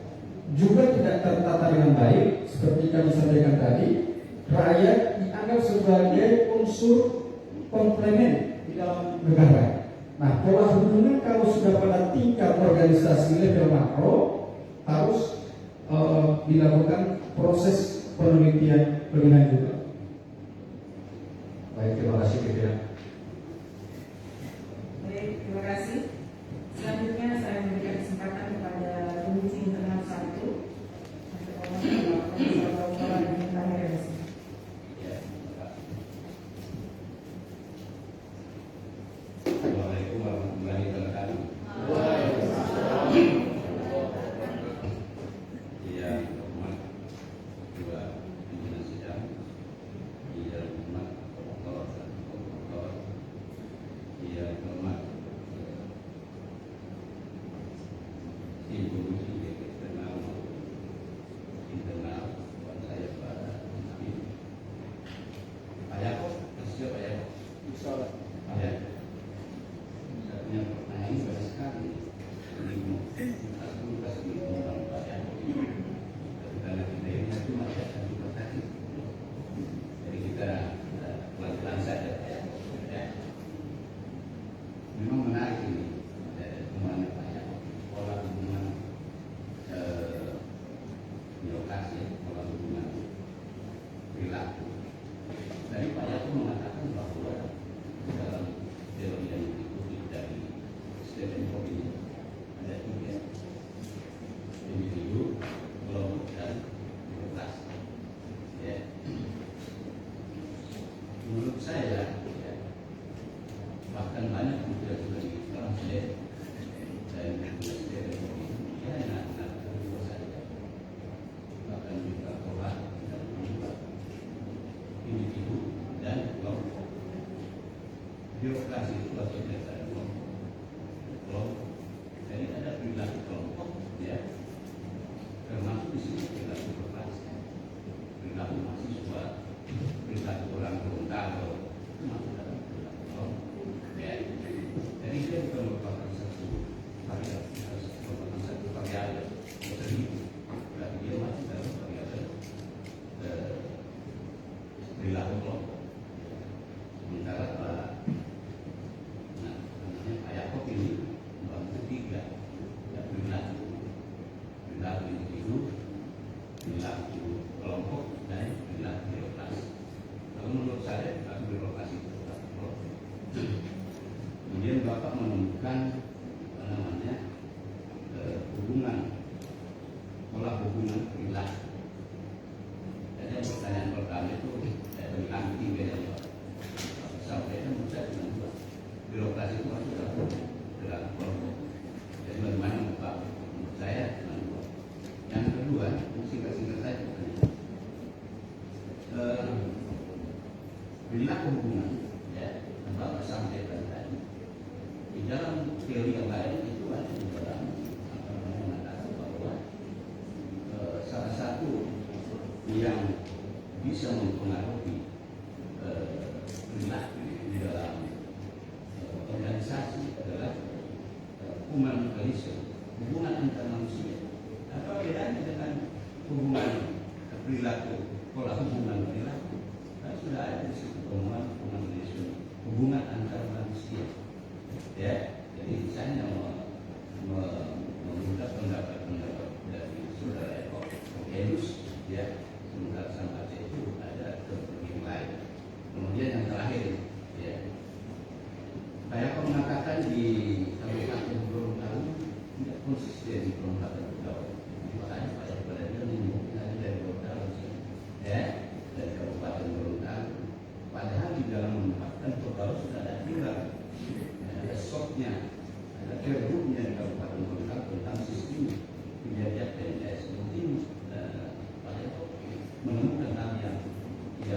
juga tidak tertata dengan baik. Seperti kami sampaikan tadi, rakyat dianggap sebagai unsur komplemen di dalam negara. Nah, pola hubungan kalau sudah pada tingkat organisasi level makro harus dilakukan proses penelitian lebih lanjut. Baik, terima kasih pimpinan. Baik, terima kasih. Selanjutnya saya memberikan kesempatan kepada Komisi Internal 1 untuk Profesor Dr. Tahir Yasin. Assalamualaikum warahmatullahi wabarakatuh. Yang hormat Ketua Pimpinan Sidang, yang hormat Prof. dan Dr. yang hormat tim komisi internal buat saya Pak Amin. Pak Yakob, siap Pak Yakob? Insyaallah. Ya. Yang pertanyaan ini banyak sekali. Ini aku kasih ngomong Pak Yakob. Karena kita ini cuma ada satu pertanyaan. Jadi kita pelan-pelan saja Pak Yakob. Ya. Memang menarik ini hubungan Pak Yakob. Pola hubungan birokrasi, pola hubungan perilaku. Tadi Pak Yakob mengatakan bahwa dalam teori yang diikuti dari Stephen Covey ada 3: individu, kelompok, dan birokrasi. Ya. Menurut saya, ya, bahkan banyak juga ditranslate dan Stephen Covey ya anak-anak kedua saja, bahkan juga pola dan individu dan kelompok. Birokrasi itu maksudnya ada kelompok. Jadi ada perilaku kelompok, ya, termasuk di sini perilaku birokrasi, perilaku mahasiswa, perilaku orang Gorontalo, itu masuk dalam perilaku kelompok. Ya. Jadi dia bukan merupakan satu variabel tertentu, tapi dia masuk dalam variabel perilaku kelompok. Sementara Pak Yakob ini membahas ketiga, ya, perilaku individu, perilaku kelompok, dan perilaku birokrasi. Kalau menurut saya perilaku birokrasi itu perilaku kelompok. Kemudian Bapak menemukan hubungan, pola hubungan perilaku. Jadi pertanyaan pertama itu tentang 3 yang sampaikan menurut saya dengan 2. Birokrasi itu masuk dalam perilaku kelompok. Jadi bagaimana Bapak menurut saya dengan 2. Yang kedua, singkat-singkat saja perilaku hubungan, ya, Bapak sampaikan tadi. Di dalam teori yang lain itu ada di dalam mengatakan bahwa salah satu yang bisa mempengaruhi perilaku di dalam organisasi adalah humanitarianisme, hubungan antar manusia. Apa bedanya dengan hubungan perilaku, pola hubungan perilaku? Kan sudah ada di situ humanitarianisme, hubungan antar manusia. Ya, jadi saya meminta pendapat dari saudara Eko Enus, ya, sementara sama itu ada yang lain. Kemudian yang terakhir, ya, saya mengatakan di Kabupaten Gorontalo tidak konsisten di Kabupaten Gorontalo. Makanya Pak Yakob dia mungkin ada dari Gorontalo, ya, dari Kabupaten Gorontalo. Padahal di dalam menempatkan Gorontalo sudah ada tinggal. Ada SOP-nya, ada keruhnya di Kabupaten Gorontalo tentang sistem penjajahan PNS. Mungkin Pak Yakob menemukan hal yang di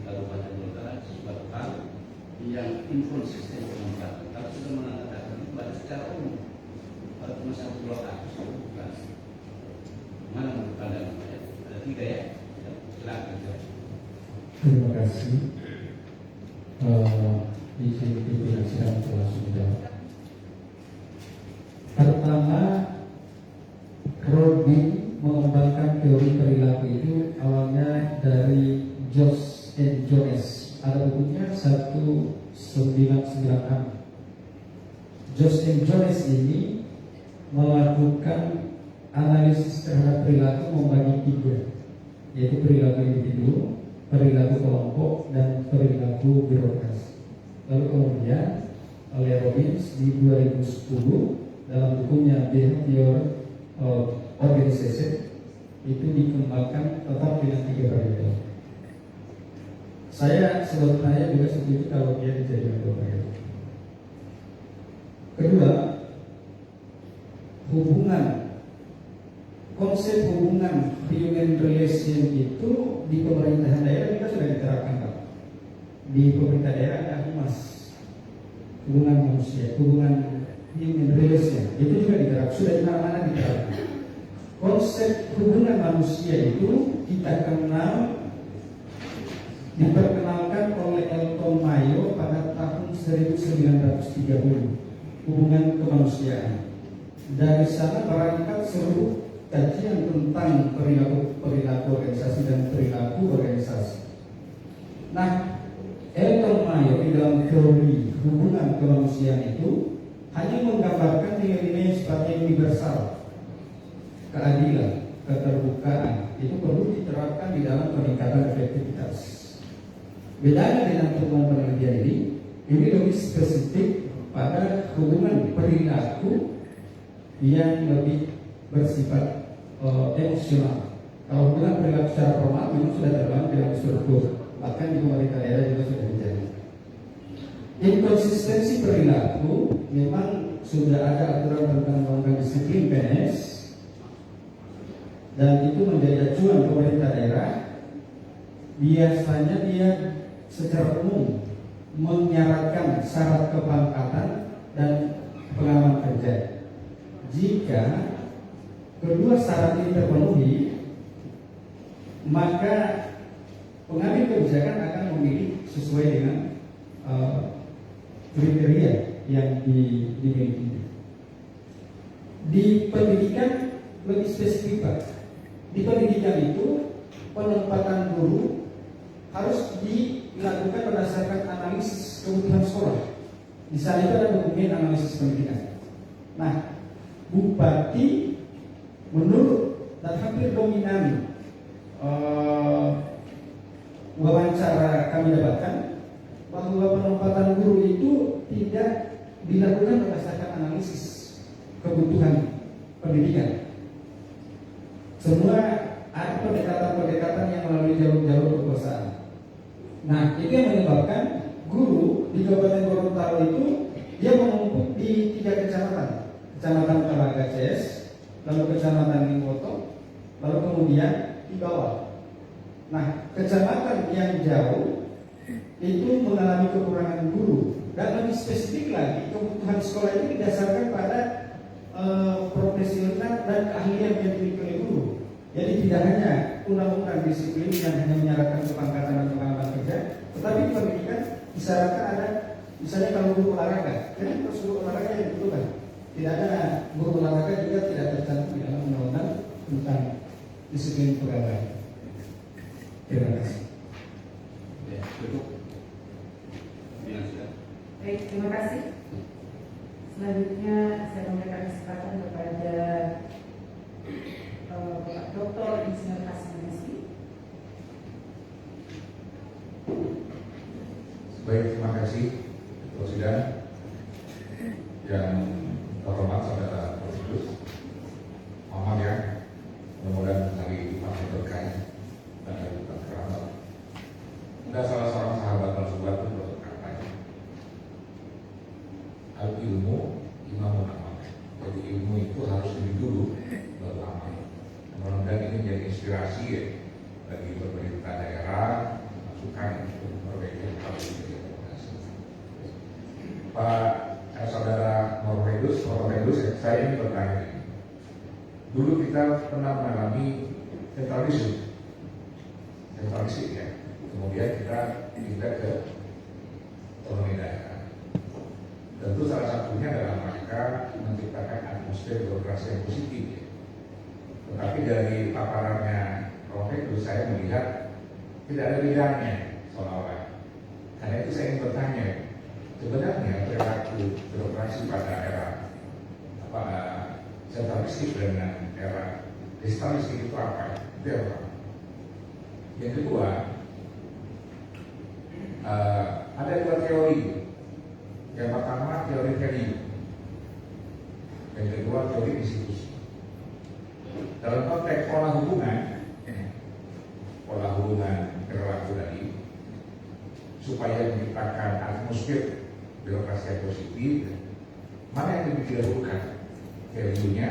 Kabupaten Gorontalo sesuatu hal yang inkonsisten pengungkapan. Kalau sudah mengatakan itu baru secara umum, kalau cuma satu dua kasus itu bukan. Mana menurut pandangan saya? Ada 3 ya. Silakan. Terima kasih. Izin pimpinan sidang telah sudah. Pertama, Robin mengembangkan teori perilaku itu awalnya dari Josh and Jones. Ada bukunya 1996. Josh and Jones ini melakukan analisis terhadap perilaku membagi 3, yaitu perilaku individu, perilaku kelompok, dan perilaku birokrasi. Lalu kemudian oleh Robbins di 2010 dalam bukunya Behavior Organization itu dikembangkan tetap dengan 3 variabel. Saya sebetulnya juga setuju kalau dia dijadikan 2 variabel. Kedua, konsep hubungan human relation itu di pemerintahan daerah juga sudah diterapkan, Pak. Di pemerintah daerah ada humas, hubungan manusia, hubungan human relation itu juga diterapkan, sudah di mana-mana diterapkan. Konsep hubungan manusia itu kita diperkenalkan oleh Elton Mayo pada tahun 1930, hubungan kemanusiaan. Dari sana berangkat seluruh kajian tentang perilaku organisasi dan perilaku organisasi. Nah, Elton Mayo di dalam teori hubungan kemanusiaan itu hanya menggambarkan nilai-nilai sifatnya universal, keadilan, keterbukaan itu perlu diterapkan di dalam peningkatan efektivitas. Bedanya dengan temuan penelitian ini lebih spesifik pada hubungan perilaku yang lebih bersifat emosional. Kalau hubungan perilaku secara formal memang sudah terbangun dalam struktur, bahkan di pemerintah daerah juga sudah terjadi. Inkonsistensi perilaku memang sudah ada aturan tentang undang-undang disiplin PNS, dan itu menjadi acuan pemerintah daerah. Biasanya dia secara umum menyarankan syarat kepangkatan dan pengalaman kerja. Jika kedua syarat ini terpenuhi, maka pengambil kebijakan akan memilih sesuai dengan kriteria yang dimiliki. Di pendidikan lebih spesifik, Pak. Di pendidikan itu penempatan guru harus dilakukan berdasarkan analisis kebutuhan sekolah. Di sana itu ada dokumen analisis pendidikan. Nah, bupati menurut dan hampir dominan wawancara kami dapatkan bahwa penempatan guru itu tidak dilakukan berdasarkan analisis kebutuhan pendidikan. Semua ada pendekatan-pendekatan yang melalui jalur-jalur kekuasaan. Nah, itu yang menyebabkan guru di Kabupaten Gorontalo itu dia menumpuk di 3 kecamatan. Kecamatan Talaga CS, lalu Kecamatan Limboto, lalu kemudian di bawah. Nah, kecamatan yang jauh itu mengalami kekurangan guru, dan lebih spesifik lagi kebutuhan sekolah ini didasarkan pada profesional dan keahlian yang dimiliki oleh guru. Jadi tidak hanya undang-undang disiplin yang hanya menyarankan kepangkatan dan pengalaman kerja, tetapi di pendidikan disyaratkan ada, misalnya kalau guru olahraga, jadi terus guru olahraga yang dibutuhkan. Tidak ada guru olahraga juga tidak tercantum di dalam undang-undang tentang disiplin pegawai. Terima kasih. Ya, cukup. Baik, terima kasih. Selanjutnya saya memberikan kesempatan kepada Bapak Dr. Insinyur Hasan Rizky. Baik, terima kasih Ketua Sidang yang terhormat saudara Prof. Mohon ya, mudah-mudahan hari ini masih berkah dan hari bukan keramat. Ada salah seorang sahabat tersebut pun berkata, al ilmu imamun amal. Jadi ilmu itu harus lebih dulu baru amal. Mudah-mudahan ini menjadi inspirasi ya bagi pemerintah daerah, masukan untuk memperbaiki hal ini. Saudara Norvedus, saya ingin bertanya. Dulu kita pernah mengalami sentralisme ya. Kemudian kita pindah ke otonomi daerah. Tentu salah satunya dalam rangka menciptakan atmosfer birokrasi yang positif ya. Tetapi dari paparannya Norvedus saya melihat tidak ada bidangnya seolah-olah. Karena itu saya ingin bertanya, sebenarnya perilaku birokrasi pada era sentralistik dengan era digital itu apa? Itu yang pertama. Yang kedua, ada dua teori. Yang pertama teori value, yang kedua teori institusi. Dalam konteks pola hubungan perilaku tadi, supaya menciptakan atmosfer birokrasi yang positif, mana yang lebih didahulukan, value-nya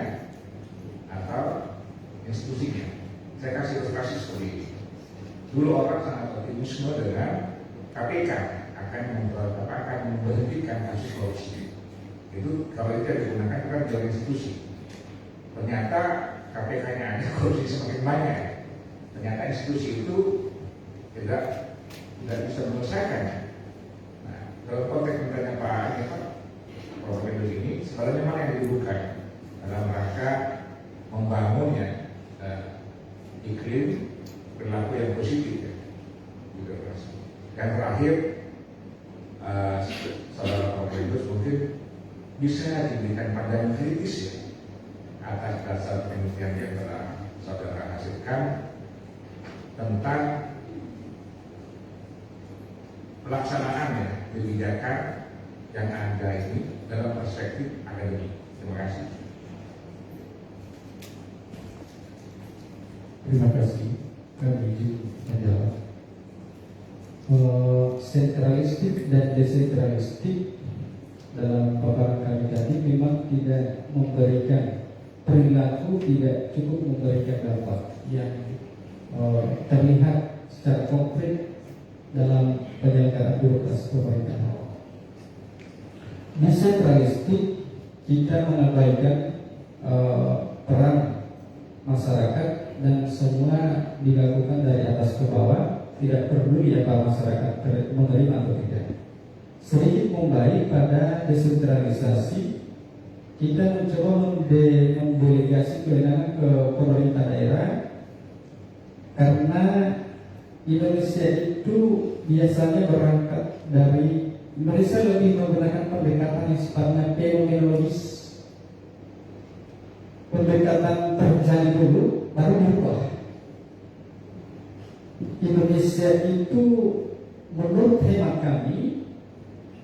atau institusinya? Saya kasih ilustrasi seperti ini. Dulu orang sangat optimisme dengan KPK akan memberhentikan kasus korupsi. Itu kalau itu digunakan kan dari institusi. Ternyata KPK-nya ada korupsi semakin banyak. Ternyata institusi itu tidak bisa menyelesaikan. Nah, dalam konteks misalnya Prof. ini, sebenarnya mana yang dibutuhkan dalam rangka membangunnya iklim perilaku yang positif ya. Dan terakhir, saudara Prof. mungkin bisa diberikan pandangan kritis ya atas dasar penelitian yang telah saudara hasilkan tentang pelaksanaan kebijakan yang ada ini dalam perspektif akademik. Terima kasih. Terima kasih. Kami izin menjawab. Sentralistik dan desentralistik dalam paparan kami tadi memang tidak memberikan perilaku, tidak cukup memberikan dampak yang terlihat secara konkret dalam penyelenggaraan birokrasi pemerintahan. Desentralistik kita mengabaikan peran masyarakat dan semua dilakukan dari atas ke bawah, tidak peduli apa masyarakat menerima atau tidak. Sedikit membaik pada desentralisasi, kita mencoba mendelegasi kewenangan ke pemerintah daerah karena Indonesia itu biasanya berangkat dari Indonesia lebih menggunakan pendekatan yang sifatnya fenomenologis, pendekatan terjadi dulu baru dirubah. Indonesia itu menurut hemat kami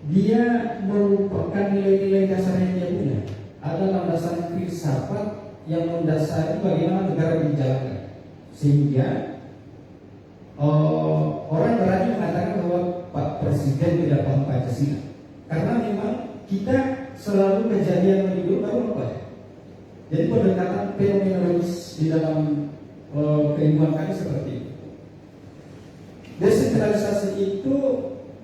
dia merupakan nilai-nilai dasar yang dia punya. Ada landasan filsafat yang mendasari bagaimana negara dijalankan, sehingga orang berani mengatakan bahwa Pak Presiden tidak paham Pancasila karena memang kita selalu kejadian lebih dulu baru apa. Jadi pendekatan fenomenologis di dalam keilmuan kami seperti itu. Desentralisasi itu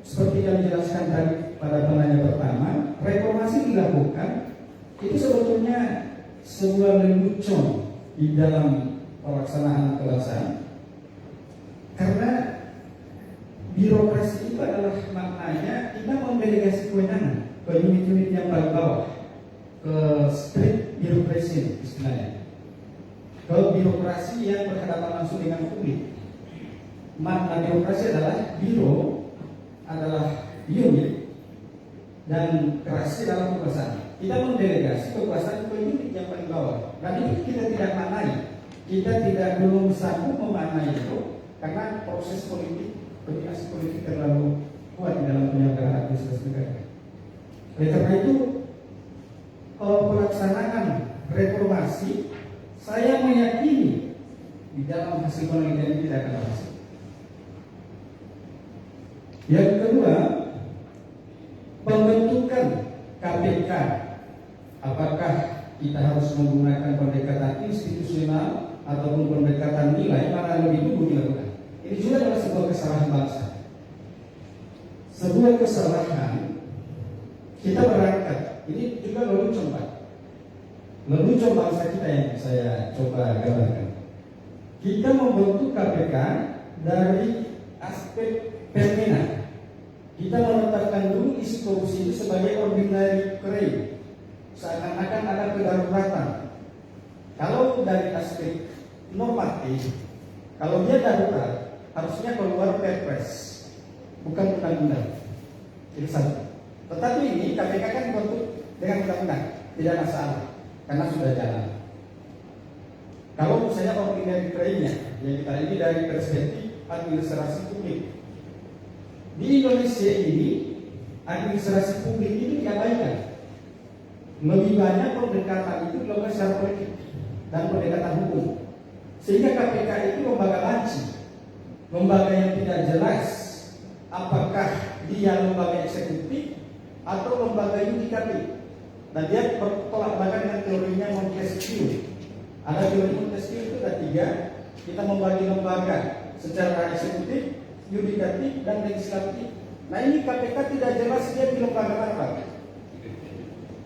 seperti yang dijelaskan tadi pada penanya pertama, reformasi dilakukan itu sebetulnya sebuah lelucon di dalam pelaksanaan karena birokrasi itu adalah maknanya kita mendelegasi kewenangan ke unit-unit yang paling bawah, ke strict birokrasi istilahnya, ke birokrasi yang berhadapan langsung dengan publik. Makna birokrasi adalah biro adalah unit dan kreasi dalam kekuasaan. Kita mendelegasi kekuasaan ke unit yang paling bawah. Dan itu kita tidak maknai. Kita belum sanggup memaknai itu karena proses politik, komunikasi politik terlalu kuat di dalam penyelenggaraan administrasi negara. Oleh karena itu, pelaksanaan reformasi, saya meyakini di dalam hasil penelitian tidak akan berhasil. Yang kedua, pembentukan KPK, apakah kita harus menggunakan pendekatan institusional ataupun pendekatan nilai, mana lebih dulu dilakukan? Ini juga adalah sebuah kesalahan bangsa. Sebuah kesalahan kita berangkat. Ini juga lelucon Pak. Lelucon bangsa kita yang saya coba gambarkan. Kita membentuk KPK dari aspek permena. Kita menetapkan dulu isu korupsi itu sebagai ordinary crime, seakan-akan ada kedaruratan. Kalau dari aspek normatif, kalau dia darurat, harusnya keluar perpres, bukan undang-undang. Itu satu. Tetapi ini KPK kan bentuk dengan undang-undang, tidak masalah, karena sudah jalan. Kalau misalnya ordinary crime-nya, yang kita ini dari perspektif administrasi publik. Di Indonesia ini, administrasi publik ini diabaikan. Lebih banyak pendekatan itu dilakukan secara politik dan pendekatan hukum. Sehingga KPK itu lembaga banci, lembaga yang tidak jelas apakah dia lembaga eksekutif atau lembaga yudikatif. Dan dia bertolak belakang dengan teorinya Montesquieu. Ada teori Montesquieu itu ada 3. Kita membagi lembaga secara eksekutif, yudikatif, dan legislatif. Nah ini KPK tidak jelas dia di lembaga apa.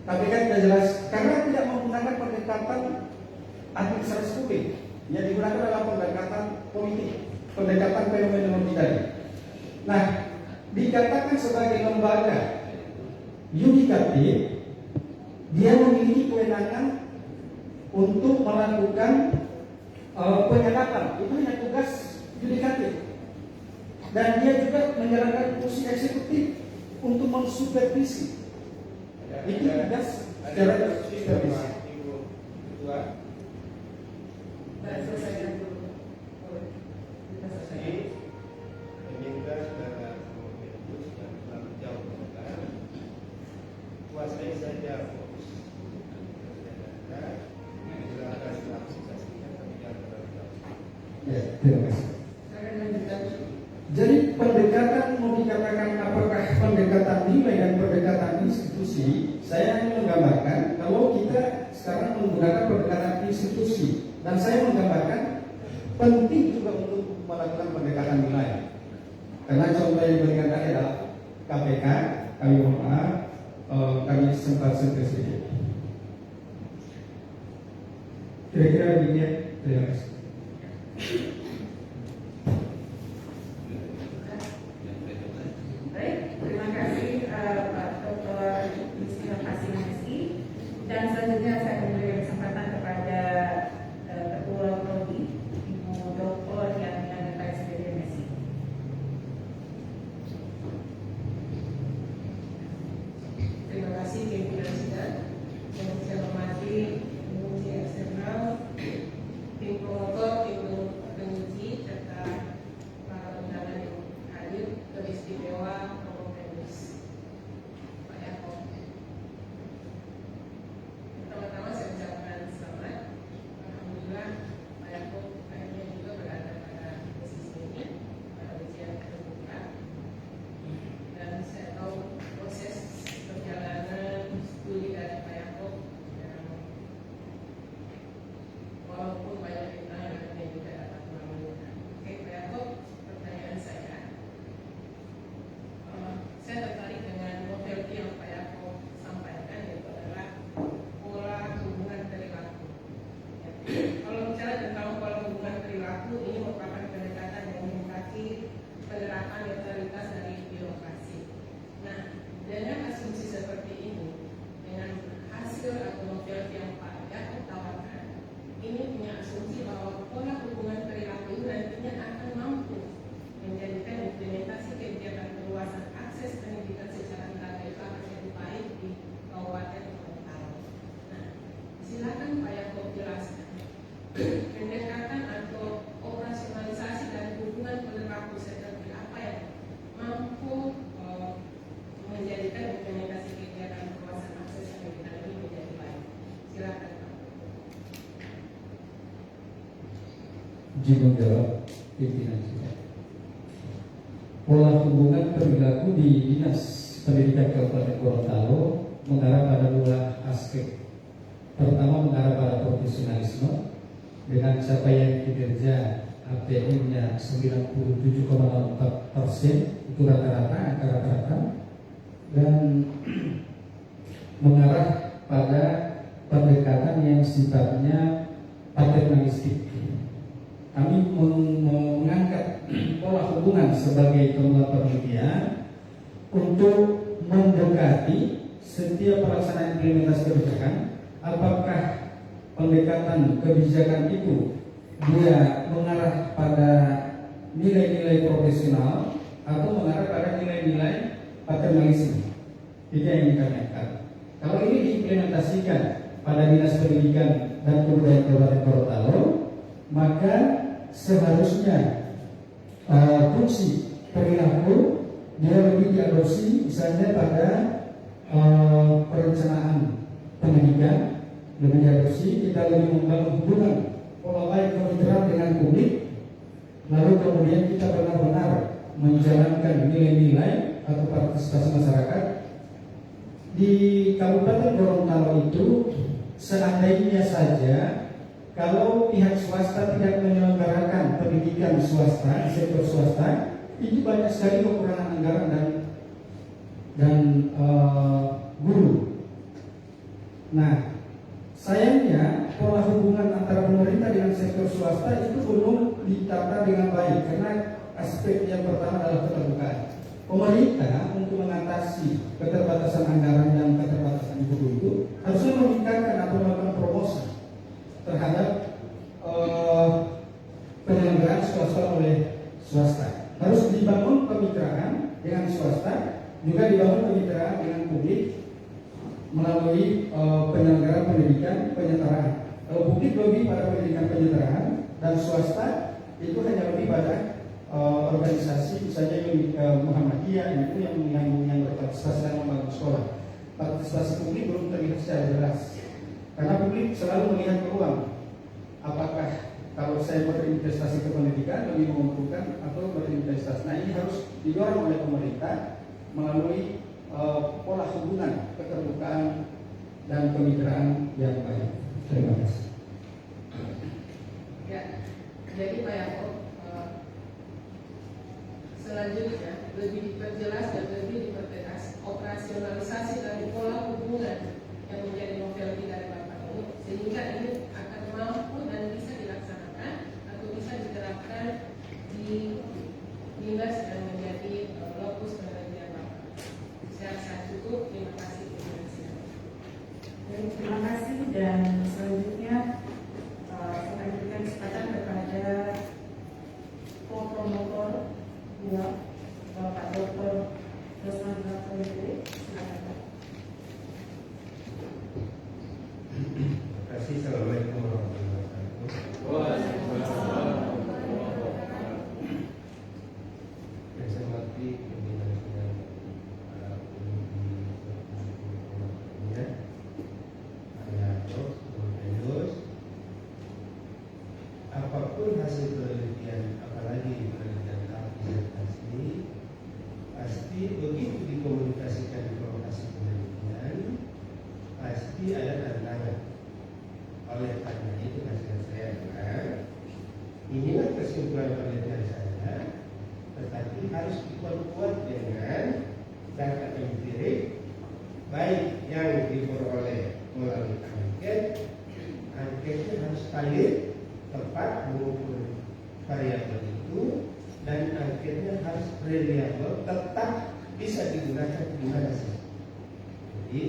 KPK tidak jelas karena tidak menggunakan pendekatan administrasi publik. Yang digunakan adalah pendekatan politik, pendekatan fenomenologi tadi. Nah, dikatakan sebagai lembaga yudikatif, dia memiliki kewenangan untuk melakukan penyadapan. Itu hanya tugas yudikatif. Dan dia juga menjalankan fungsi eksekutif untuk mensupervisi. Itu tugas secara supervisi. Ya, terima kasih. Jadi pendekatan mau dikatakan apakah pendekatan nilai dan pendekatan institusi, saya ingin menggambarkan kalau kita sekarang menggunakan pendekatan institusi, dan saya menggambarkan penting juga untuk melakukan pendekatan nilai. Karena contoh yang berikan tadi adalah KPK, kami mohon maaf, kami sempat sedikit. Kira-kira begini, terima kasih. Baik, terima kasih Pak Dr. Inovasi Messi. Dan selanjutnya saya memberikan kesempatan kepada Ketua Prodi, Ibu Dr. Yana Messi. Terima kasih pimpinan sidang yang saya hormati, penguji eksternal, tim promotor, tim penguji, serta para undangan yang hadir, teristimewa Promovendus Pak Yakob. Pertama-tama saya ucapkan selamat. Alhamdulillah Pak Yakob akhirnya juga berada pada posisi ini pada ujian terbuka. Dan saya tahu proses perjalanan studi dari Pak Yakob, walaupun banyak rintangan yang juga dapat melalui. Oke, Pak Yakob, pertanyaan saya tertarik dengan novel yang Pak Yakob sampaikan, yaitu adalah pola hubungan perilaku. Ya. Kalau bicara tentang pola hubungan perilaku, ini merupakan pendekatan yang menghendaki penerapan netralitas dari birokrasi. Nah, dengan asumsi seperti ini, dengan hasil atau novel yang Pak Yakob tawarkan, ini punya asumsi bahwa pola hubungan perilaku itu nantinya akan mampu menjadikan implementasi kebijakan perluasan akses pendidikan secara merata itu akan lebih baik di Kabupaten Gorontalo. Nah, silakan Pak Yakob jelaskan pendekatan atau operasionalisasi dari hubungan perilaku seperti apa yang mampu menjadikan implementasi kegiatan perluasan akses pendidikan ini menjadi baik. Silakan Pak. Izin menjawab pimpinan sidang. Pola hubungan perilaku di Dinas Pendidikan Kabupaten Gorontalo mengarah pada 2 aspek. Pertama, mengarah pada profesionalisme dengan capaian kinerja APM-nya 97,4%, itu rata-rata, angka rata-rata. Dan mengarah pada pendekatan yang sifatnya paternalistik. Kami mengangkat pola hubungan sebagai temuan penelitian untuk mendekati setiap pelaksanaan implementasi kebijakan, apakah pendekatan kebijakan itu dia mengarah pada nilai-nilai profesional atau mengarah pada nilai-nilai paternalisme. Itu yang kami angkat. Kalau ini diimplementasikan pada Dinas Pendidikan dan Kebudayaan Kabupaten Gorontalo, maka seharusnya fungsi perilaku dia lebih diadopsi misalnya pada perencanaan pendidikan, lebih diadopsi, kita lebih membangun hubungan pola baik kemitraan dengan publik, lalu kemudian kita benar-benar menjalankan nilai-nilai atau partisipasi masyarakat. Di Kabupaten Gorontalo itu seandainya saja kalau pihak swasta tidak menyelenggarakan pendidikan swasta, sektor swasta, itu banyak sekali kekurangan anggaran dan guru. Nah, sayangnya pola hubungan antara pemerintah dengan sektor swasta itu belum ditata dengan baik karena aspek yang pertama adalah keterbukaan. Pemerintah untuk mengatasi keterbatasan anggaran dan keterbatasan guru itu harusnya meningkatkan atau melakukan promosi terhadap penyelenggaraan swasta oleh swasta. Harus dibangun kemitraan dengan swasta, juga dibangun kemitraan dengan publik melalui penyelenggaraan pendidikan penyetaraan. Kalau publik lebih pada pendidikan penyetaraan dan swasta itu hanya lebih pada organisasi misalnya Muhammadiyah itu yang berpartisipasi dalam membangun sekolah. Partisipasi publik belum terlihat secara jelas karena publik selalu melihat peluang. Apakah kalau saya berinvestasi ke pendidikan lebih menguntungkan atau berinvestasi? Nah, ini harus didorong oleh pemerintah melalui pola hubungan keterbukaan dan kemitraan yang baik. Terima kasih. Ya, jadi Pak Yaakob, selanjutnya lebih diperjelas dan lebih dipertegas operasionalisasi dari pola hubungan yang menjadi novel kita dari Bapak ini, sehingga ini akan mampu dan bisa dilaksanakan atau bisa diterapkan di dinas yang menjadi lokus penelitian Bapak. Saya rasa cukup. Terima kasih. Terima kasih dan selanjutnya saya berikan kesempatan kepada co-promotor Bapak Dr. Dosman Bakri. Silakan Pak. Terima kasih. Assalamualaikum warahmatullahi wabarakatuh. Yang saya hormati pimpinan sidang para peneliti apapun hasil penelitian, apalagi penelitian disertasi, pasti begitu dikomunikasikan di lokasi penelitian, pasti ada tantangan. Oleh karena itu hasil saya adalah inilah kesimpulan penelitian saya, tetapi harus diperkuat dengan data empirik, baik yang diperoleh melalui angket, angketnya harus valid, tepat mengukur variabel itu, dan angketnya harus reliable, tetap bisa digunakan di mana saja. Jadi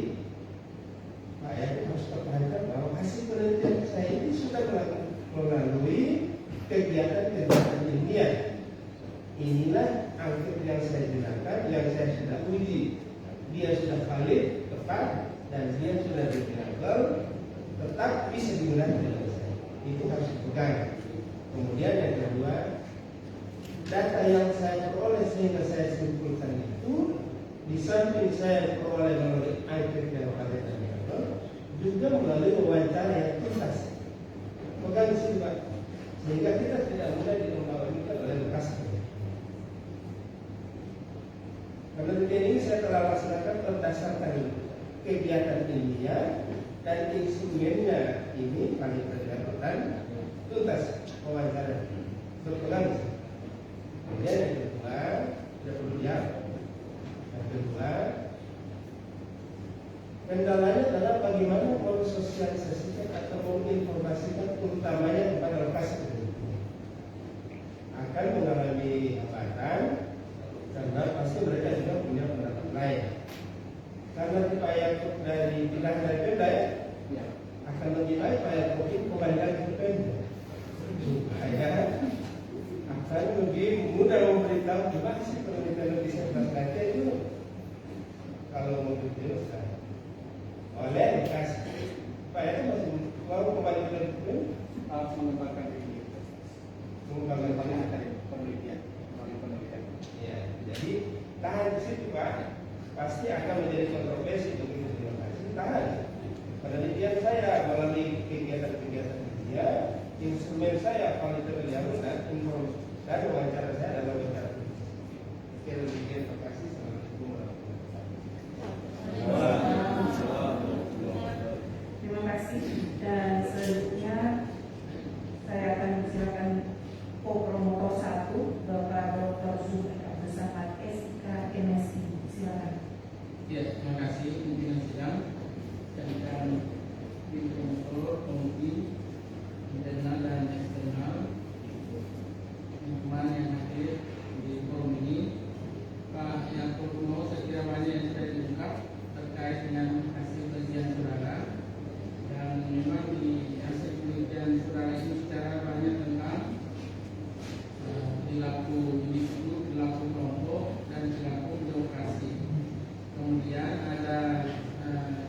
Pak Yaakob harus pertahankan bahwa hasil penelitian saya ini sudah melalui kegiatan-kegiatan ilmiah. Inilah angket yang saya gunakan, yang saya sudah uji. Dia sudah valid, tepat, dan dia sudah reliable, tetap bisa digunakan di mana saja. Itu harus dipegang. Kemudian yang kedua, data yang saya peroleh sehingga saya simpulkan itu, di samping saya peroleh melalui angket yang valid dan reliable, juga melalui wawancara yang tuntas. Pegang di sini Pak, sehingga kita tidak mudah dilembawakan oleh lekas. Penelitian ini saya telah laksanakan berdasarkan kegiatan ilmiah dan instrumennya ini paling dan tuntas wawancara berpegang. Kemudian yang kedua, tidak perlu jawab. Yang kedua, Kendalanya adalah bagaimana mensosialisasikan atau menginformasikan utamanya kepada lokasi penelitian. Akan mengalami hambatan karena pasti mereka juga punya pendapat lain. Karena Pak Yaakob dari pilihan dari Pemda ya, akan menilai Pak Yaakob itu kembali lagi ke Pemda supaya akan lebih mudah memberitahu juga sih penelitian riset baca itu kalau mau dijelaskan oleh dikasih Pak Yaakob masih mau kembali ke Pemda harus mengembangkan diri, mengembangkan penelitian. Ya, jadi tahan di situ Pak. Pasti akan menjadi kontroversi begitu demokrasi. Tahan. Penelitian saya melalui kegiatan-kegiatan dia, instrumen saya paling terlihat dan wawancara saya adalah wawancara. Sekali lagi terima kasih. Assalamualaikum warahmatullahi wabarakatuh. Terima kasih. Dan selanjutnya saya akan silakan co-promotor 1 Bapak Dr. Zubair Abdul Samad SK MSI. Silakan. Ya, terima kasih pimpinan sidang dan tim promotor, komisi internal dan eksternal, teman-teman yang hadir di forum ini. Pak Yaakob mau sekira banyak yang sudah diungkap terkait dengan hasil kajian saudara, dan memang di hasil penelitian saudara ini secara banyak tentang perilaku individu, perilaku kelompok, dan perilaku birokrasi. Kemudian ada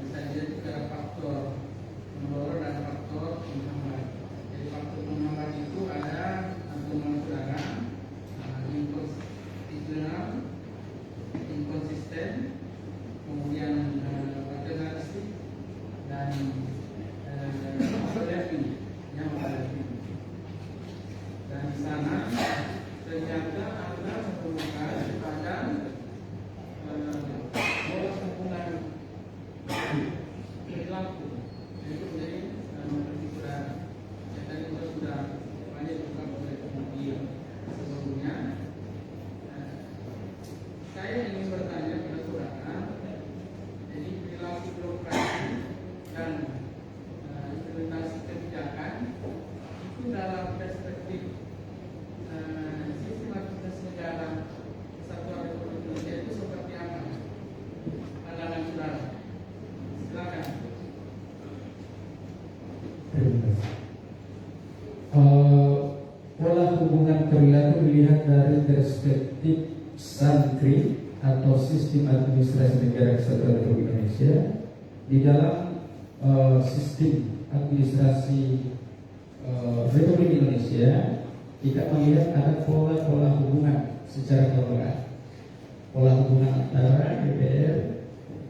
saja juga faktor pembawa dan faktor penghambat. Jadi faktor penghambat itu ada teman saudara inkonsisten, kemudian alternatif dan yang dan di sana ternyata ada ketemukan pada pola hubungan perilaku itu menjadi sudah tadi sudah banyak juga oleh kemudian sebelumnya. Saya ingin bertanya kepada saudara, jadi perilaku birokrasi dan implementasi kebijakan itu dalam perspektif sistematis negara Kesatuan Republik Indonesia itu seperti apa? Pandangan saudara, silakan. Pola hubungan perilaku dilihat dari perspektif SANKRI atau Sistem Administrasi Negara Kesatuan Republik Indonesia. Di dalam sistem administrasi Republik Indonesia, kita melihat ada pola-pola hubungan secara kelembagaan. Pola hubungan antara DPR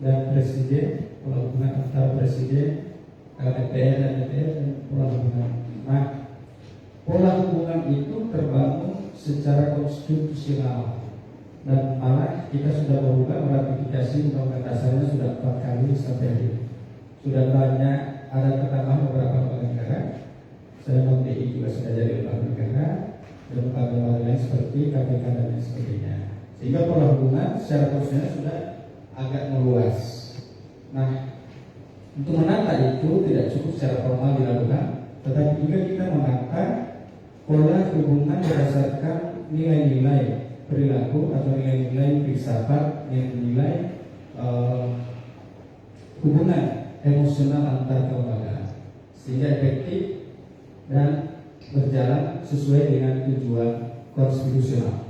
dan Presiden, pola hubungan antara Presiden, DPR dan DPR, dan pola hubungan. Nah, pola hubungan itu terbangun secara konstitusional, dan malah kita sudah berubah meratifikasi undang-undang dasarnya sudah 4 kali sampai hari ini. Sudah banyak ada ketambahan beberapa lembaga negara. Saya MTI juga sudah jadi lembaga negara, dan lembaga lain seperti KPK dan lain sebagainya. Sehingga pola hubungan secara konstitusional sudah agak meluas. Nah, untuk menata itu tidak cukup secara formal dilakukan, tetapi juga kita menata pola hubungan berdasarkan nilai-nilai perilaku atau nilai-nilai filsafat, nilai-nilai hubungan emosional antar kelembagaan, sehingga efektif dan berjalan sesuai dengan tujuan konstitusional.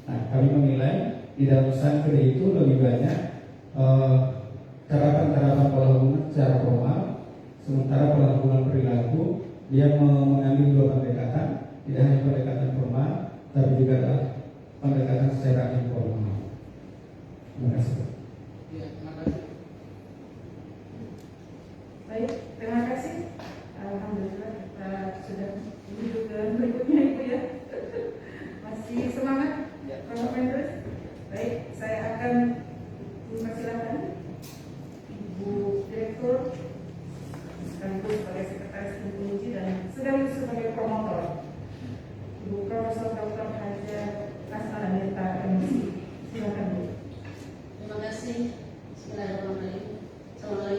Nah, kami menilai di dalam SANKRI itu lebih banyak terapan-terapan pola hubungan secara formal, sementara pola hubungan perilaku dia mengambil dua pendekatan, tidak hanya pendekatan formal, tapi juga ada pendekatan secara informal. Terima kasih. Ya, terima kasih. Baik, terima kasih. Alhamdulillah kita sudah menuju ke berikutnya Ibu ya. Masih semangat? Ya. Terus. Baik, saya akan mempersilakan Ibu Direktur sekaligus sebagai Sekretaris Kunci dan sekaligus sebagai promotor, Ibu Profesor Dr. Hajar Kasmana Mirta MSI. Silakan Bu. Terima kasih. Bismillahirrahmanirrahim. Assalamualaikum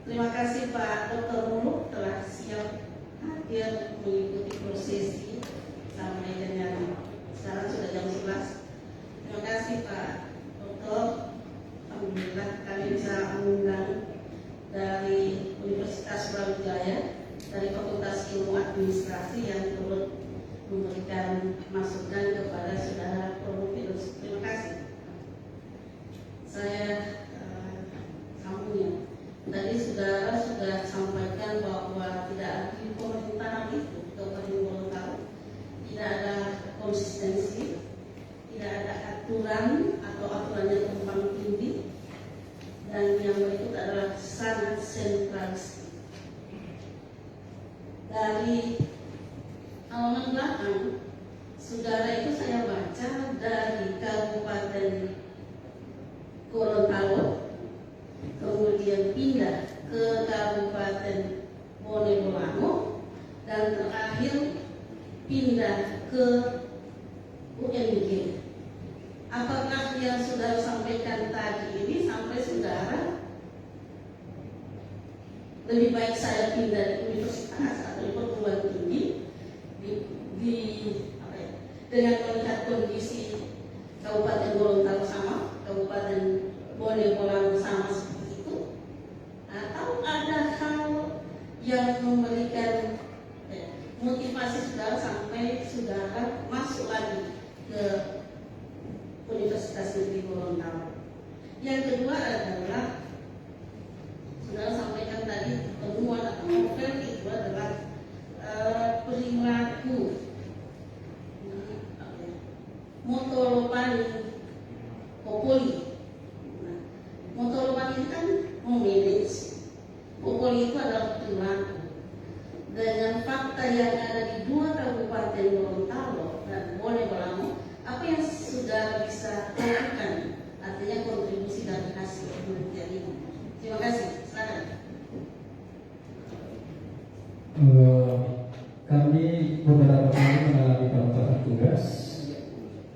Terima kasih Pak Dr. Muluk telah siap hadir mengikuti prosesi sampai dengan sekarang sudah jam 11. Terima kasih Pak Dr. Alhamdulillah kami bisa mengundang dari Universitas Brawijaya dari Fakultas Ilmu Administrasi yang turut memberikan masukan kepada saudara Promovilus. Terima kasih. Saya sambungnya. Tadi saudara sudah sampaikan bahwa tidak ada di pemerintahan itu Kabupaten Gorontalo, tidak ada konsistensi, tidak ada aturan atau aturannya tumpang tindih, dan yang berikut adalah sangat sentralis. Dari halaman belakang, saudara itu saya baca dari Kabupaten Gorontalo, kemudian pindah ke Kabupaten Bone Bolango, dan terakhir pindah ke UNJ. Apakah yang saudara sampaikan tadi ini sampai saudara lebih baik saya pindah di universitas atau di perguruan tinggi dengan melihat kondisi Kabupaten Gorontalo sama, Kabupaten Bone Bolango sama seperti itu, atau ada hal yang memberikan motivasi saudara sampai saudara masuk lagi ke Universitas Negeri Gorontalo. Yang kedua adalah saudara sampaikan tadi temuan atau novel itu adalah perilaku Motolopani Popoli. Motolopani kan memanage, Popoli itu adalah perilaku. Dengan fakta yang ada di dua Kabupaten Gorontalo dan Bone Bolango, apa yang sudah bisa lakukan? Artinya kontribusi dari hasil penelitian ini. Terima kasih. Silakan. Kami beberapa kali mengalami pelaporan tugas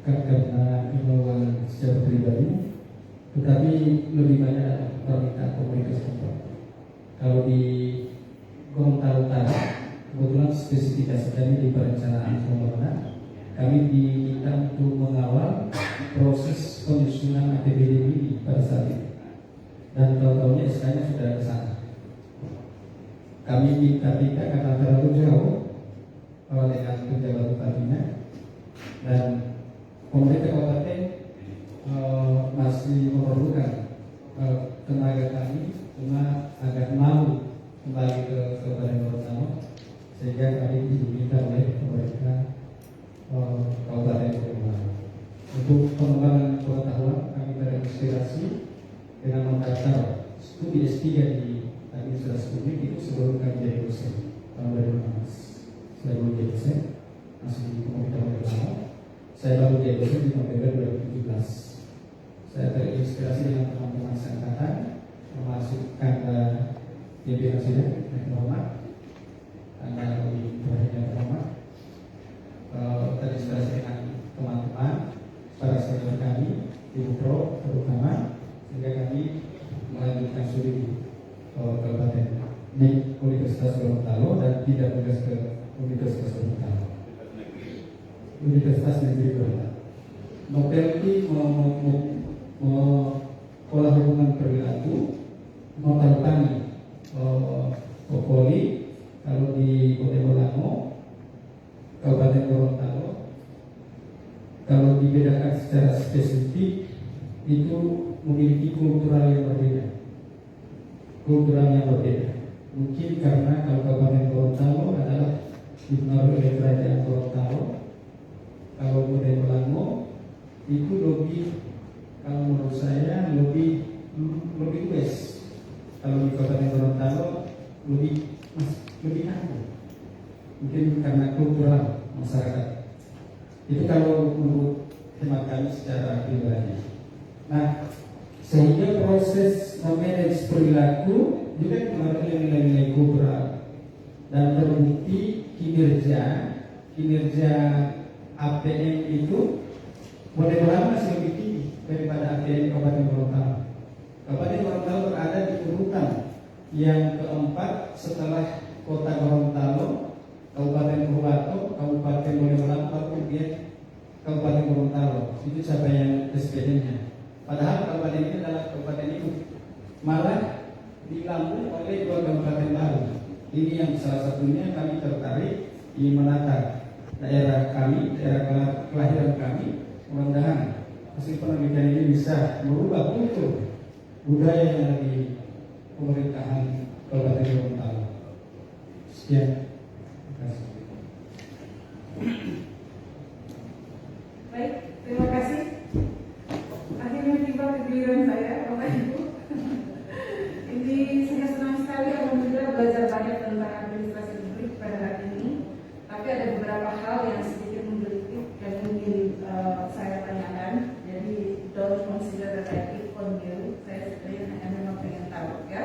karena himbauan secara pribadi, tetapi lebih banyak permintaan komunitas tempat. Kalau di Gorontalo Utara, kebetulan spesifikasi kami di perencanaan pembangunan, kami diminta untuk mengawal proses penyusunan APBD ini pada saat itu, dan tahun-tahunnya SK-nya sudah ke sana. Kami minta tidak karena terlalu jauh dengan pejabat bupatinya, dan pemerintah kabupaten masih memerlukan tenaga kami, cuma agak malu kembali ke Kabupaten Gorontalo, sehingga kami diminta oleh pemerintah Kabupaten Gorontalo. Untuk pengembangan pengetahuan, kami terinspirasi dengan mendaftar studi S3 di administrasi publik itu sebelum kami jadi dosen tahun 2016. Saya belum jadi dosen, masih di pemerintah Gorontalo. Saya baru jadi dosen di November 2017. Saya terinspirasi dengan teman-teman seangkatan, termasuk Kanda Pimpinan Sidang yang terhormat, Anda lebih berhadiah terhormat, terinspirasi dengan teman-teman para senior kami di UPRO terutama, sehingga kami melanjutkan studi di Kabupaten di Universitas Gorontalo dan tidak tugas ke Universitas Gorontalo, Universitas Negeri Gorontalo. Novel ini pola hubungan perilaku Motolopani Popoli. Kalau di Bone Bolango, Kabupaten Gorontalo, kalau dibedakan secara spesifik itu memiliki kultural yang berbeda. Mungkin karena kalau Kabupaten Gorontalo adalah dipengaruhi oleh kerajaan Gorontalo, kalau Bone Bolango itu lebih, kalau menurut saya lebih luas. Kalau di Kabupaten Gorontalo lebih anggun. Mungkin karena kultural masyarakat. Itu kalau menurut hemat kami secara pribadi. Nah, sehingga proses memanage perilaku juga mengaruhi nilai-nilai kultural, dan terbukti kinerja APM itu Bone Bolango masih lebih tinggi daripada APM Kabupaten Gorontalo. Kabupaten Gorontalo berada di urutan Yang keempat, setelah Kota Gorontalo, Kabupaten Purwato, Kabupaten Bonegolan, baru kemudian Kabupaten Gorontalo. Itu siapa yang SPN-nya. Padahal kabupaten ini adalah kabupaten itu, malah dilambung oleh 2 kabupaten baru. Ini yang salah satunya kami tertarik ingin menata daerah kami, daerah kelahiran kami. Mudah-mudahan hasil penelitian ini bisa merubah kultur budaya yang ada di pemerintahan Kabupaten Gorontalo. Sekian. Terima kasih. Baik, terima kasih. Akhirnya tiba giliran saya, Bapak Ibu. Ini saya senang sekali alhamdulillah belajar banyak tentang administrasi publik pada hari ini. Tapi ada beberapa hal yang sedikit menggelitik yang mungkin saya tanyakan. Jadi don't consider that I keep on you. Saya sebenarnya hanya memang pengen tahu ya.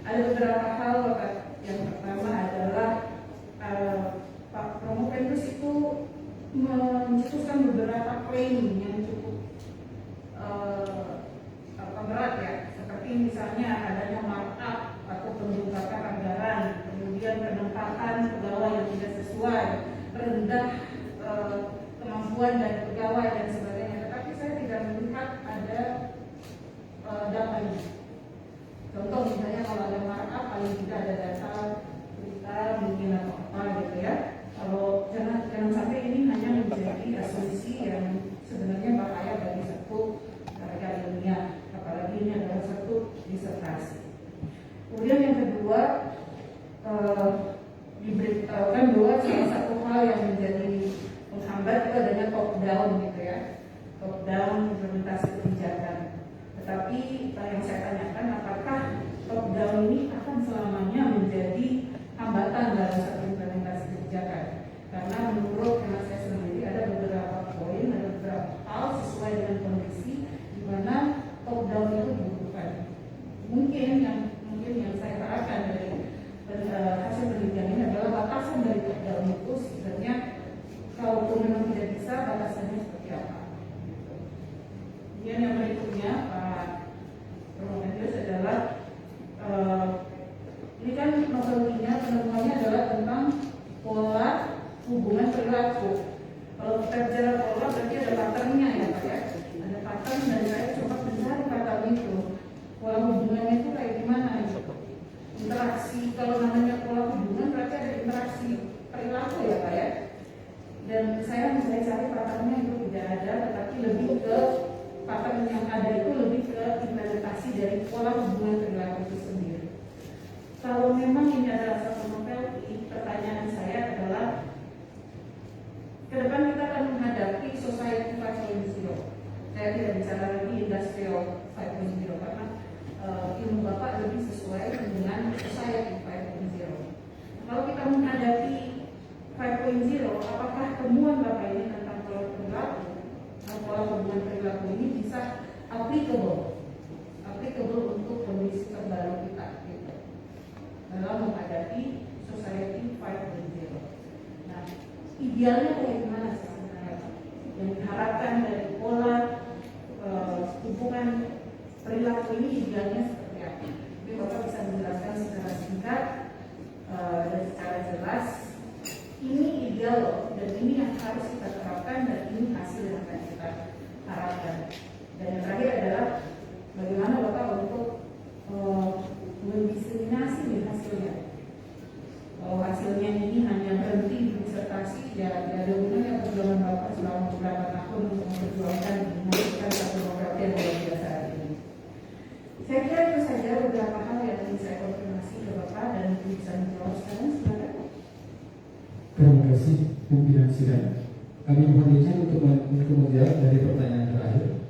Ada beberapa hal. Yang pertama adalah Pak Promopendus itu mencetuskan beberapa klaim yang cukup berat ya, seperti misalnya adanya markup atau pembengkakan anggaran, kemudian penempatan pegawai yang tidak sesuai, rendah kemampuan dari pegawai dan sebagainya. Tetapi saya tidak melihat ada datanya. Contoh misalnya kalau ada markup paling tidak ada data kita mungkin atau apa gitu ya. Kalau jangan sampai ini hanya menjadi asumsi yang sebenarnya bahaya bagi satu karya ilmiah, apalagi ini adalah satu disertasi. Kemudian yang kedua, diberitahukan bahwa salah satu hal yang menjadi menghambat itu adanya top down gitu ya, top down implementasi kebijakan. Tetapi yang saya tanyakan, apakah top down ini akan selamanya menjadi hambatan dalam satu implementasi kebijakan? Karena menurut hemat saya sendiri ada beberapa poin, ada beberapa hal sesuai dengan kondisi di mana top down itu dibutuhkan. Mungkin yang saya harapkan dari hasil penelitian ini adalah batasan dari top down itu sebenarnya kalaupun memang tidak bisa, batasannya seperti apa. Kemudian yang berikutnya Pak Promopendus adalah ini kan novelnya penemuannya adalah tentang pola hubungan perilaku. Kalau kita bicara pola berarti ada patternnya ya Pak ya. Ada pattern dan saya coba mencari pattern itu. Pola hubungannya itu kayak gimana gitu. Interaksi, kalau namanya pola hubungan berarti ada interaksi perilaku ya Pak ya. Dan saya cari patternnya itu tidak ada, tetapi lebih ke pattern yang ada itu lebih ke implementasi dari pola hubungan perilaku itu sendiri. Kalau memang ini adalah satu novel, pertanyaan saya adalah ke depan kita akan menghadapi society 5.0. Saya tidak bicara lagi industrial 5.0 karena ilmu Bapak lebih sesuai dengan society 5.0. Kalau kita menghadapi 5.0, apakah temuan Bapak ini tentang pola perilaku atau pola hubungan perilaku ini bisa applicable untuk kondisi terbaru kita gitu, dalam menghadapi society 5.0. Nah, idealnya kayak gimana sih sebenarnya yang diharapkan dari pola hubungan perilaku ini, idealnya seperti apa? Jadi Bapak bisa menjelaskan secara singkat dan secara jelas ini ideal loh, dan ini yang harus kita terapkan, dan ini hasil yang akan kita harapkan. Dan yang terakhir adalah bagaimana Bapak untuk mendiseminasi hasilnya. Kalau hasilnya ini hanya berhenti di disertasi, ya ada gunanya perjuangan Bapak selama beberapa tahun untuk memperjuangkan menghasilkan satu novel yang luar biasa ini. Saya kira itu saja beberapa hal yang ingin saya konfirmasi ke Bapak dan bisa menjawab sekarang. Silakan. Terima kasih pimpinan sidang. Kami mohon izin untuk menjawab dari pertanyaan terakhir,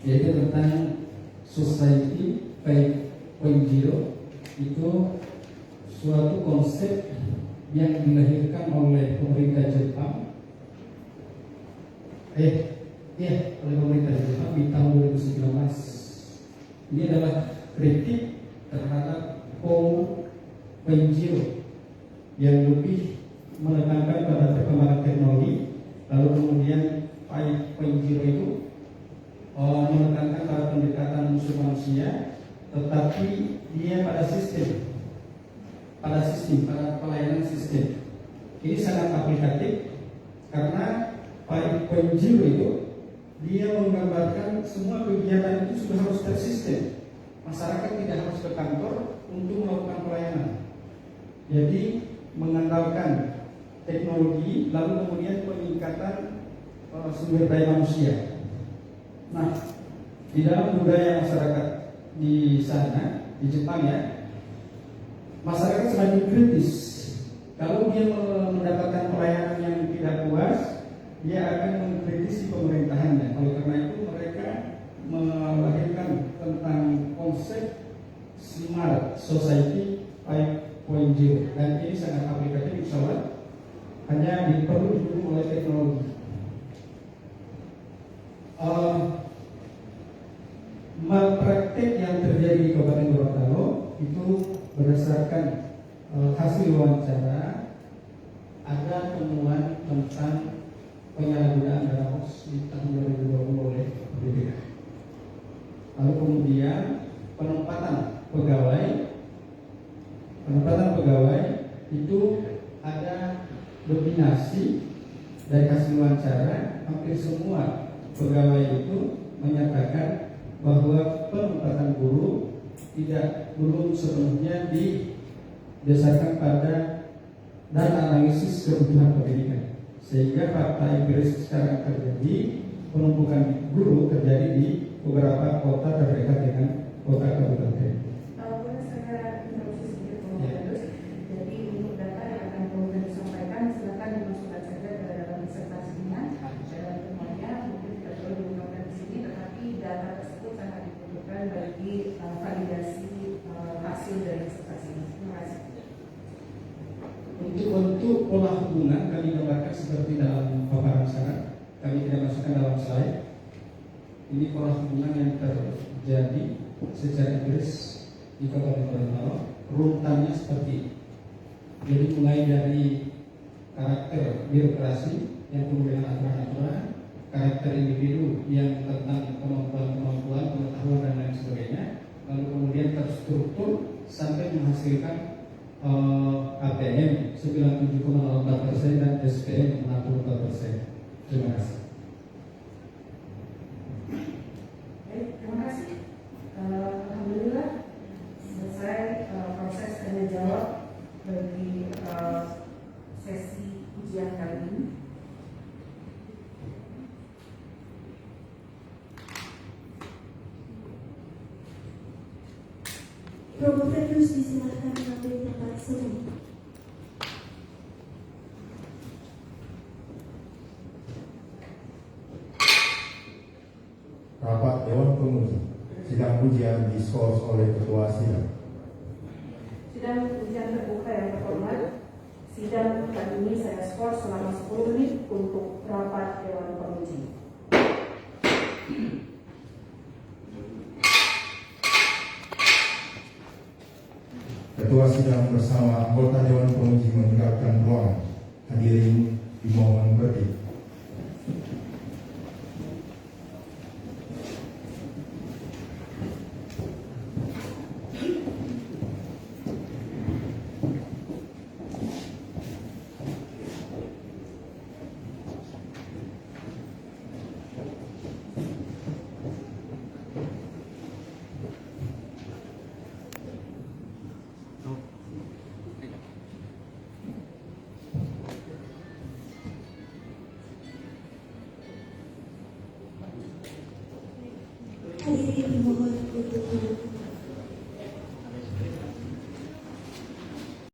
yaitu tentang Society 5.0 itu suatu konsep yang dilahirkan oleh pemerintah Jepang oleh pemerintah Jepang di tahun 2019. Ini adalah kritik terhadap 4.0 yang lebih menekankan pada perkembangan teknologi, lalu kemudian 5.0 itu menekankan pada pendekatan musuh manusia, tetapi dia pada pelayanan sistem. Ini sangat aplikatif karena 5.0 itu dia menggambarkan semua kegiatan itu sudah harus tersistem. Masyarakat tidak harus ke kantor untuk melakukan pelayanan. Jadi mengandalkan teknologi lalu kemudian peningkatan sumber daya manusia. Nah, di dalam budaya masyarakat di sana, di Jepang ya, masyarakat semakin kritis. Kalau dia mendapatkan pelayanan yang tidak puas, dia akan mengkritisi pemerintahannya. Oleh karena itu mereka melahirkan tentang konsep Smart Society 5.0 dan ini sangat aplikatif, insya Allah hanya perlu didukung oleh teknologi. Malpraktek yang terjadi di Kabupaten Gorontalo itu berdasarkan hasil wawancara, ada temuan tentang penyalahgunaan dana hoax di tahun 2020 oleh BPK. Lalu kemudian penempatan pegawai itu ada dominasi dari hasil wawancara, hampir semua pegawai itu menyatakan bahwa penempatan guru belum sepenuhnya didasarkan pada data analisis kebutuhan pendidikan, sehingga fakta empiris sekarang terjadi penumpukan guru terjadi di beberapa kota terdekat dengan kota kabupaten. Boleh saya interupsi sedikit, Prof. Jadi untuk data yang akan Prof. disampaikan, silakan dimasukkan saja ke dalam disertasinya. Dan semuanya mungkin tidak perlu diungkapkan di sini, tetapi data tersebut sangat dibutuhkan bagi validasi hasil dari disertasi ini. Terima kasih. Untuk pola hubungan kami gambarkan seperti dalam paparan sana. Kami tidak masukkan dalam slide. Ini pola hubungan yang terjadi secara empiris di Kabupaten Gorontalo. Runtannya seperti ini. Jadi mulai dari karakter birokrasi yang penuh dengan aturan-aturan, karakter individu yang tentang kemampuan, pengetahuan dan lain sebagainya, lalu kemudian terstruktur sampai menghasilkan APM 97,04% dan SPM 64%. Terima kasih. Terima kasih. Alhamdulillah selesai proses tanya jawab bagi sesi ujian kali ini. Prof. Fedrus disilahkan mengambil tempat semua. Rapat Dewan Penguji, sidang ujian diskors oleh Ketua Sidang. Sidang ujian terbuka yang terhormat, sidang kali ini saya skor selama 10 menit untuk rapat Dewan Penguji. Ketua Sidang bersama anggota Dewan Penguji meninggalkan ruangan. Hadirin dimohon berdiri. Hadirin dimohon untuk duduk.